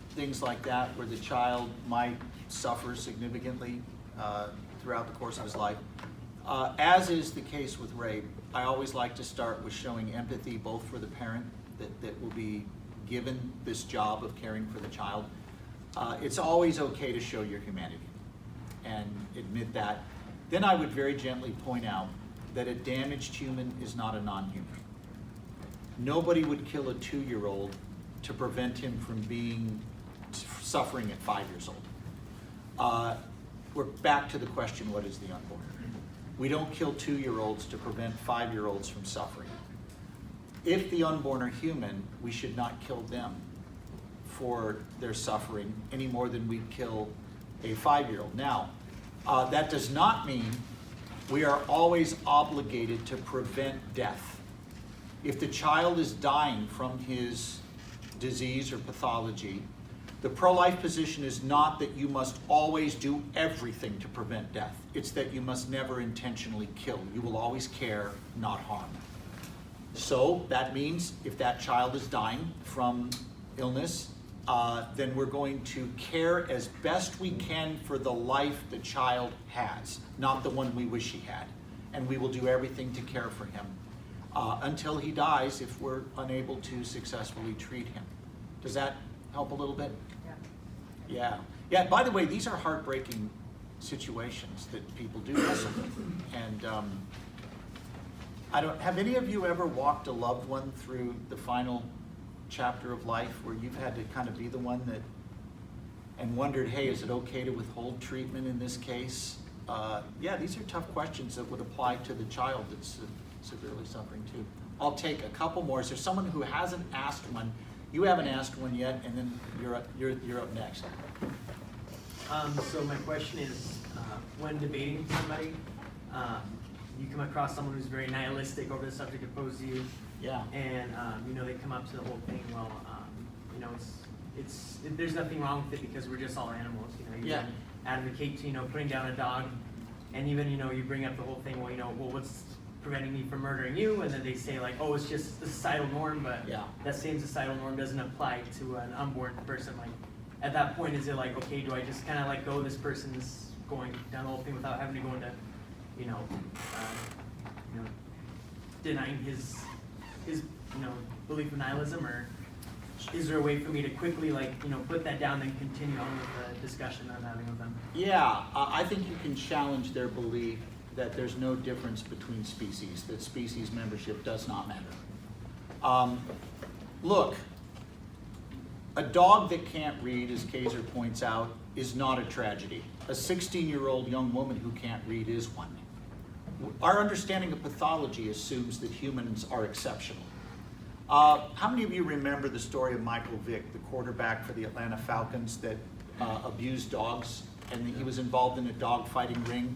things like that, where the child might suffer significantly throughout the course of his life? As is the case with rape, I always like to start with showing empathy both for the parent that will be given this job of caring for the child. It's always okay to show your humanity and admit that. Then I would very gently point out that a damaged human is not a non-human. Nobody would kill a 2-year-old to prevent him from suffering at 5 years old. We're back to the question, what is the unborn? We don't kill 2-year-olds to prevent 5-year-olds from suffering. If the unborn are human, we should not kill them for their suffering any more than we kill a 5-year-old. Now, that does not mean we are always obligated to prevent death. If the child is dying from his disease or pathology, the pro-life position is not that you must always do everything to prevent death. It's that you must never intentionally kill. You will always care, not harm. So that means if that child is dying from illness, then we're going to care as best we can for the life the child has, not the one we wish he had. And we will do everything to care for him. until he dies if we're unable to successfully treat him. Does that help a little bit? Yeah. Yeah. Yeah, by the way, these are heartbreaking situations that people do wrestle with. And have any of you ever walked a loved one through the final chapter of life where you've had to kind of be the one that, and wondered, hey, is it okay to withhold treatment in this case? Yeah, these are tough questions that would apply to the child that's severely suffering too. I'll take a couple more. Is there someone who hasn't asked one? You haven't asked one yet, and then you're up next. So my question is, when debating with somebody, you come across someone who's very nihilistic over the subject opposed to you. Yeah. And they come up to the whole thing. Well, there's nothing wrong with it because we're just all animals. You Yeah. advocate to putting down a dog, and even you bring up the whole thing. Well, what's preventing me from murdering you? And then they say like, oh, it's just the societal norm, but Yeah. that same societal norm doesn't apply to an unborn person. Like, at that point, is it like, okay, do I just kind of let go this person's going down the whole thing without having to go into, denying his belief in nihilism, or is there a way for me to quickly put that down and continue on with the discussion I'm having with them? Yeah, I think you can challenge their belief that there's no difference between species, that species membership does not matter. Look, a dog that can't read, as Kaiser points out, is not a tragedy. A 16-year-old young woman who can't read is one. Our understanding of pathology assumes that humans are exceptional. How many of you remember the story of Michael Vick, the quarterback for the Atlanta Falcons that abused dogs? And he was involved in a dog fighting ring.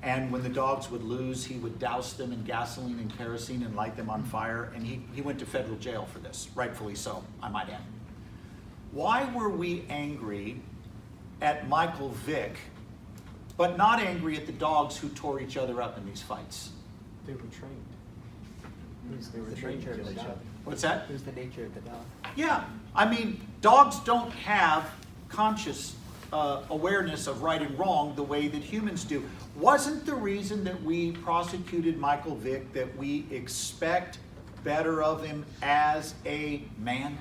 And when the dogs would lose, he would douse them in gasoline and kerosene and light them on fire. And he went to federal jail for this, rightfully so, I might add. Why were we angry at Michael Vick, but not angry at the dogs who tore each other up in these fights? They were trained. They were The trained nature to of the kill each dog. other. What's that? It was the nature of the dog. Yeah, I mean, dogs don't have conscious awareness of right and wrong the way that humans do. Wasn't the reason that we prosecuted Michael Vick that we expect better of him as a man?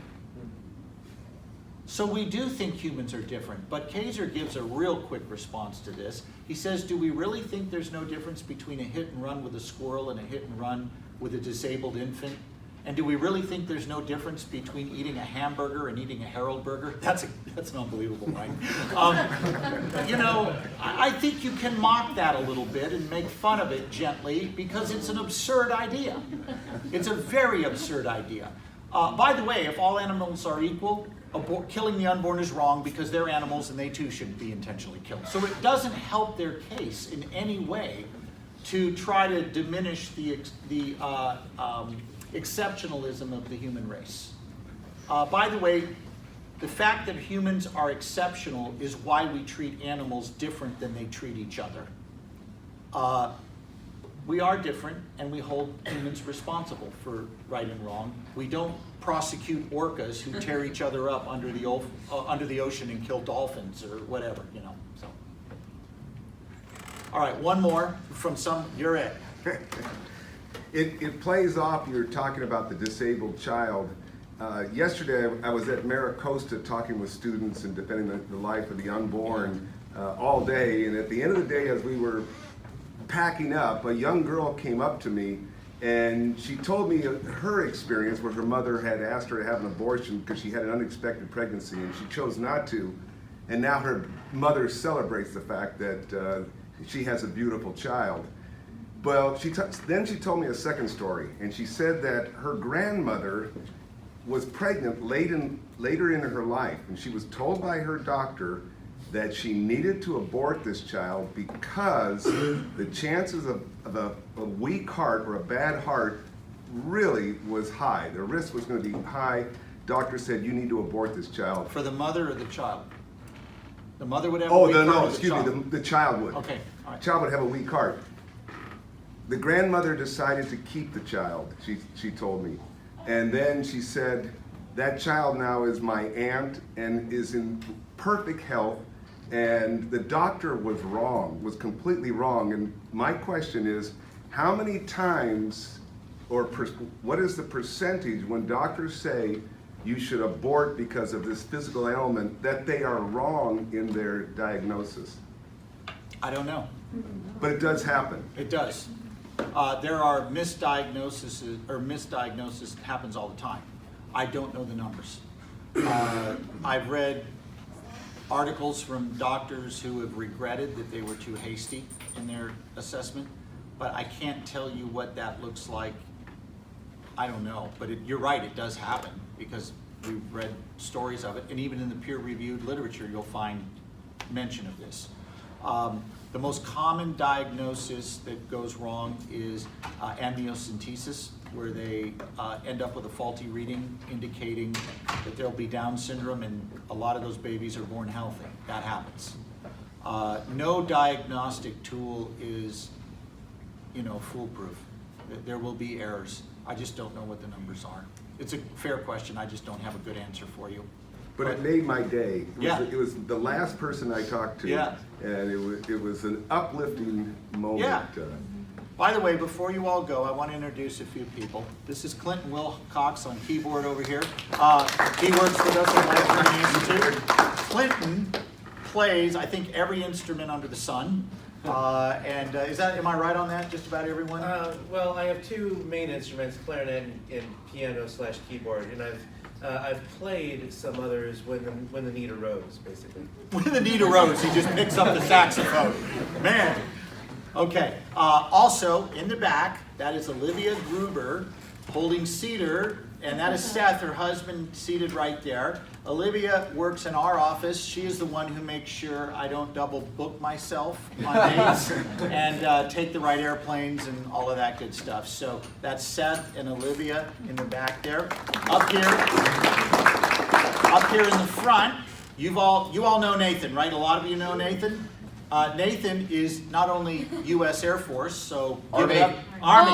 So we do think humans are different, but Kaiser gives a real quick response to this. He says, do we really think there's no difference between a hit and run with a squirrel and a hit and run with a disabled infant? And do we really think there's no difference between eating a hamburger and eating a Harold burger? That's an unbelievable, right? I think you can mock that a little bit and make fun of it gently because it's an absurd idea. It's a very absurd idea. By the way, if all animals are equal, killing the unborn is wrong because they're animals and they too shouldn't be intentionally killed. So it doesn't help their case in any way to try to diminish the exceptionalism of the human race. By the way, the fact that humans are exceptional is why we treat animals different than they treat each other. We are different, and we hold humans responsible for right and wrong. We don't prosecute orcas who tear each other up under the ocean and kill dolphins or whatever, So, all right, one more from you're it. It plays off, you're talking about the disabled child. Yesterday, I was at Maricosta talking with students and defending the life of the unborn all day. And at the end of the day, as we were packing up, a young girl came up to me and she told me her experience where her mother had asked her to have an abortion because she had an unexpected pregnancy and she chose not to. And now her mother celebrates the fact that she has a beautiful child. Well, then she told me a second story, and she said that her grandmother was pregnant later in her life, and she was told by her doctor that she needed to abort this child because the chances of a weak heart or a bad heart really was high. The risk was going to be high. Doctor said, you need to abort this child. For the mother or the child? The mother would have a weak heart. The child would. Okay, all right. The child would have a weak heart. The grandmother decided to keep the child, she told me. And then she said, that child now is my aunt and is in perfect health. And the doctor was wrong, was completely wrong. And my question is, how many times or what is the percentage when doctors say you should abort because of this physical ailment that they are wrong in their diagnosis? I don't know. But it does happen. It does. There are misdiagnoses, or misdiagnosis happens all the time. I don't know the numbers. I've read articles from doctors who have regretted that they were too hasty in their assessment, but I can't tell you what that looks like. I don't know, but you're right, it does happen, because we've read stories of it, and even in the peer-reviewed literature, you'll find mention of this. The most common diagnosis that goes wrong is amniocentesis, where they end up with a faulty reading indicating that there'll be Down syndrome, and a lot of those babies are born healthy. That happens. No diagnostic tool is, foolproof. There will be errors. I just don't know what the numbers are. It's a fair question. I just don't have a good answer for you. But it made my day. It was the last person I talked to, Yeah. and it was an uplifting moment. Yeah. By the way, before you all go, I want to introduce a few people. This is Clinton Wilcox on keyboard over here. He works with us at Life Training Institute. Clinton plays, I think, every instrument under the sun. Am I right on that? Just about everyone? Well, I have two main instruments, clarinet and piano/keyboard, and I've played some others when the need arose, basically. When the need arose, he just picks up the saxophone. Man. Okay. Also, in the back, that is Olivia Gruber holding Cedar, and that is Seth, her husband, seated right there. Olivia works in our office. She is the one who makes sure I don't double book myself on dates and take the right airplanes and all of that good stuff. So that's Seth and Olivia in the back there. Up here in the front, you all know Nathan, right? A lot of you know Nathan. Nathan is not only U.S. Air Force, so give it up. Army.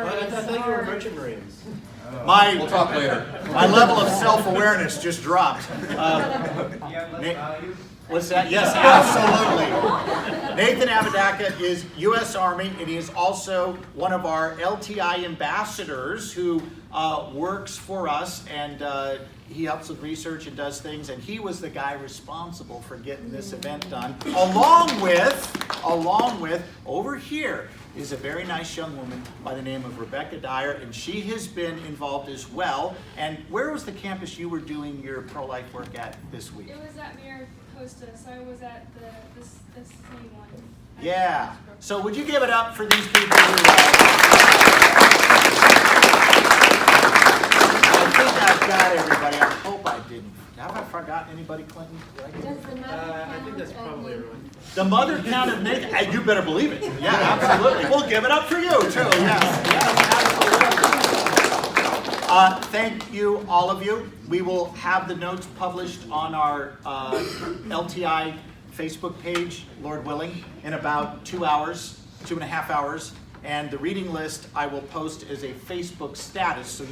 I thought you were merchant marines. We'll talk later. My level of self-awareness just dropped. What's that? Yes, absolutely. Nathan Apodaca is U.S. Army, and he is also one of our LTI ambassadors who works for us, and he helps with research and does things, and he was the guy responsible for getting this event done, along with, over here, is a very nice young woman by the name of Rebecca Dyer, and she has been involved as well. And where was the campus you were doing your pro-life work at this week? It was at Maricosta, so I was at the same one. Yeah. So would you give it up for these people who I think I've got everybody. I hope I didn't. Have I forgotten anybody, Clinton? I think that's probably everyone. The mother count of Nathan. Hey, you better believe it. Yeah, absolutely. We'll give it up for you, too. Absolutely. Thank you, all of you. We will have the notes published on our LTI Facebook page, Lord willing, in about 2 hours, 2.5 hours. And the reading list I will post as a Facebook status, so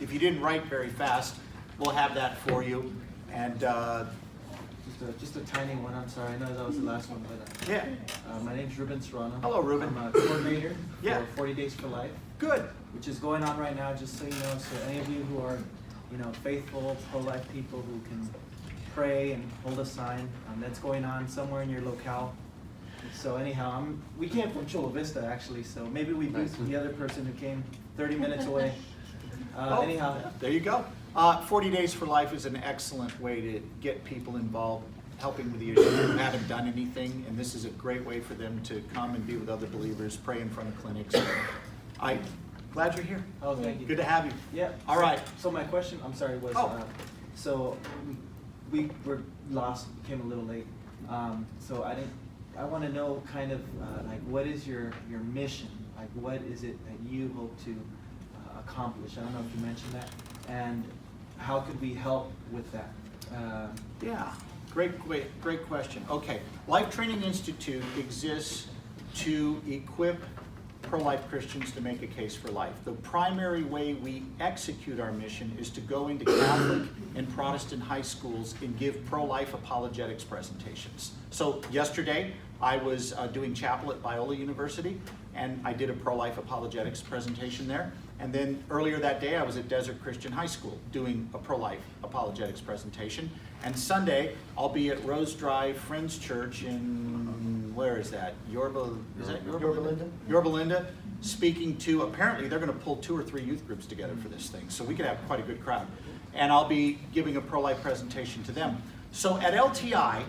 if you didn't write very fast, we'll have that for you. And just a tiny one. I'm sorry. I know that was the last one, but yeah. My name's Ruben Serrano. Hello, Ruben. I'm a coordinator Yeah. for 40 Days for Life. Good. Which is going on right now, just so you know. So any of you who are, faithful pro-life people who can pray and hold a sign, that's going on somewhere in your locale. So anyhow, we came from Chula Vista actually, so maybe we beat the other person who came 30 minutes away. Anyhow, there you go. 40 Days for Life is an excellent way to get people involved, helping with the issue who haven't done anything, and this is a great way for them to come and be with other believers, pray in front of clinics. I'm glad you're here. Oh, thank you. Good to have you. Yeah. All right. So my question, I'm sorry, was so we were lost, came a little late. So I want to know kind of like what is your mission? Like what is it that you hope to accomplish? I don't know if you mentioned that, and how could we help with that? Yeah, great question. Okay, Life Training Institute exists to equip pro-life Christians to make a case for life. The primary way we execute our mission is to go into Catholic and Protestant high schools and give pro-life apologetics presentations. So yesterday, I was doing chapel at Biola University, and I did a pro-life apologetics presentation there. And then earlier that day, I was at Desert Christian High School doing a pro-life apologetics presentation. And Sunday, I'll be at Rose Drive Friends Church in, where is that? Yorba Linda? Yorba Linda, speaking to, apparently they're gonna pull 2 or 3 youth groups together for this thing, so we could have quite a good crowd. And I'll be giving a pro-life presentation to them. So at LTI,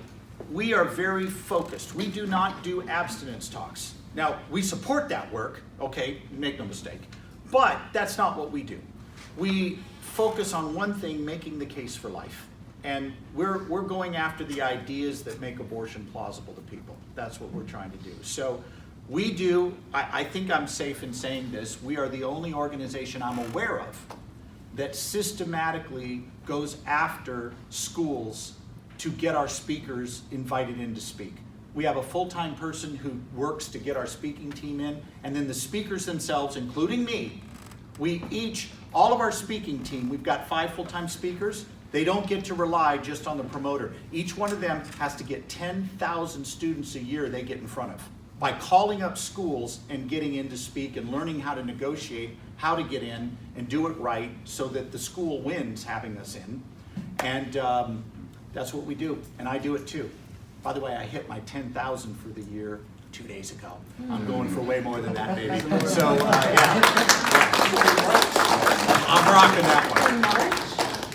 we are very focused. We do not do abstinence talks. Now, we support that work, okay, make no mistake, but that's not what we do. We focus on one thing, making the case for life. And we're going after the ideas that make abortion plausible to people. That's what we're trying to do. So we do, I think I'm safe in saying this, we are the only organization I'm aware of that systematically goes after schools to get our speakers invited in to speak. We have a full-time person who works to get our speaking team in, and then the speakers themselves, including me, we each, all of our speaking team, we've got 5 full-time speakers. They don't get to rely just on the promoter. Each one of them has to get 10,000 students a year they get in front of by calling up schools and getting in to speak and learning how to negotiate, how to get in and do it right so that the school wins having us in. And that's what we do, and I do it too. By the way, I hit my 10,000 for the year 2 days ago. I'm going for way more than that, baby. So, yeah. I'm rocking that one. In March?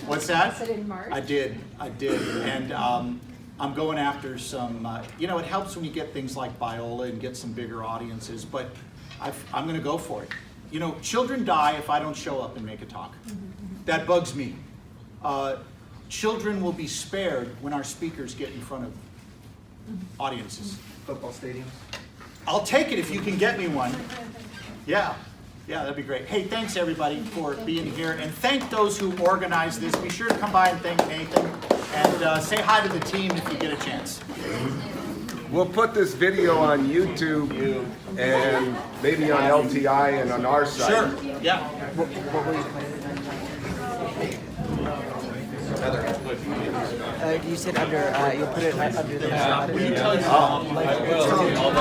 What's that? I said in March? I did. And I'm going after some, you know, it helps when you get things like Biola and get some bigger audiences, but I'm going to go for it. You know, children die if I don't show up and make a talk. That bugs me. Children will be spared when our speakers get in front of audiences. Football stadiums? I'll take it if you can get me one. Yeah, that'd be great. Hey, thanks everybody for being here, and thank those who organized this. Be sure to come by and thank Nathan, and say hi to the team if you get a chance. We'll put this video on YouTube and maybe on LTI and on our site. Sure, yeah. You said under, you put it under the. I will.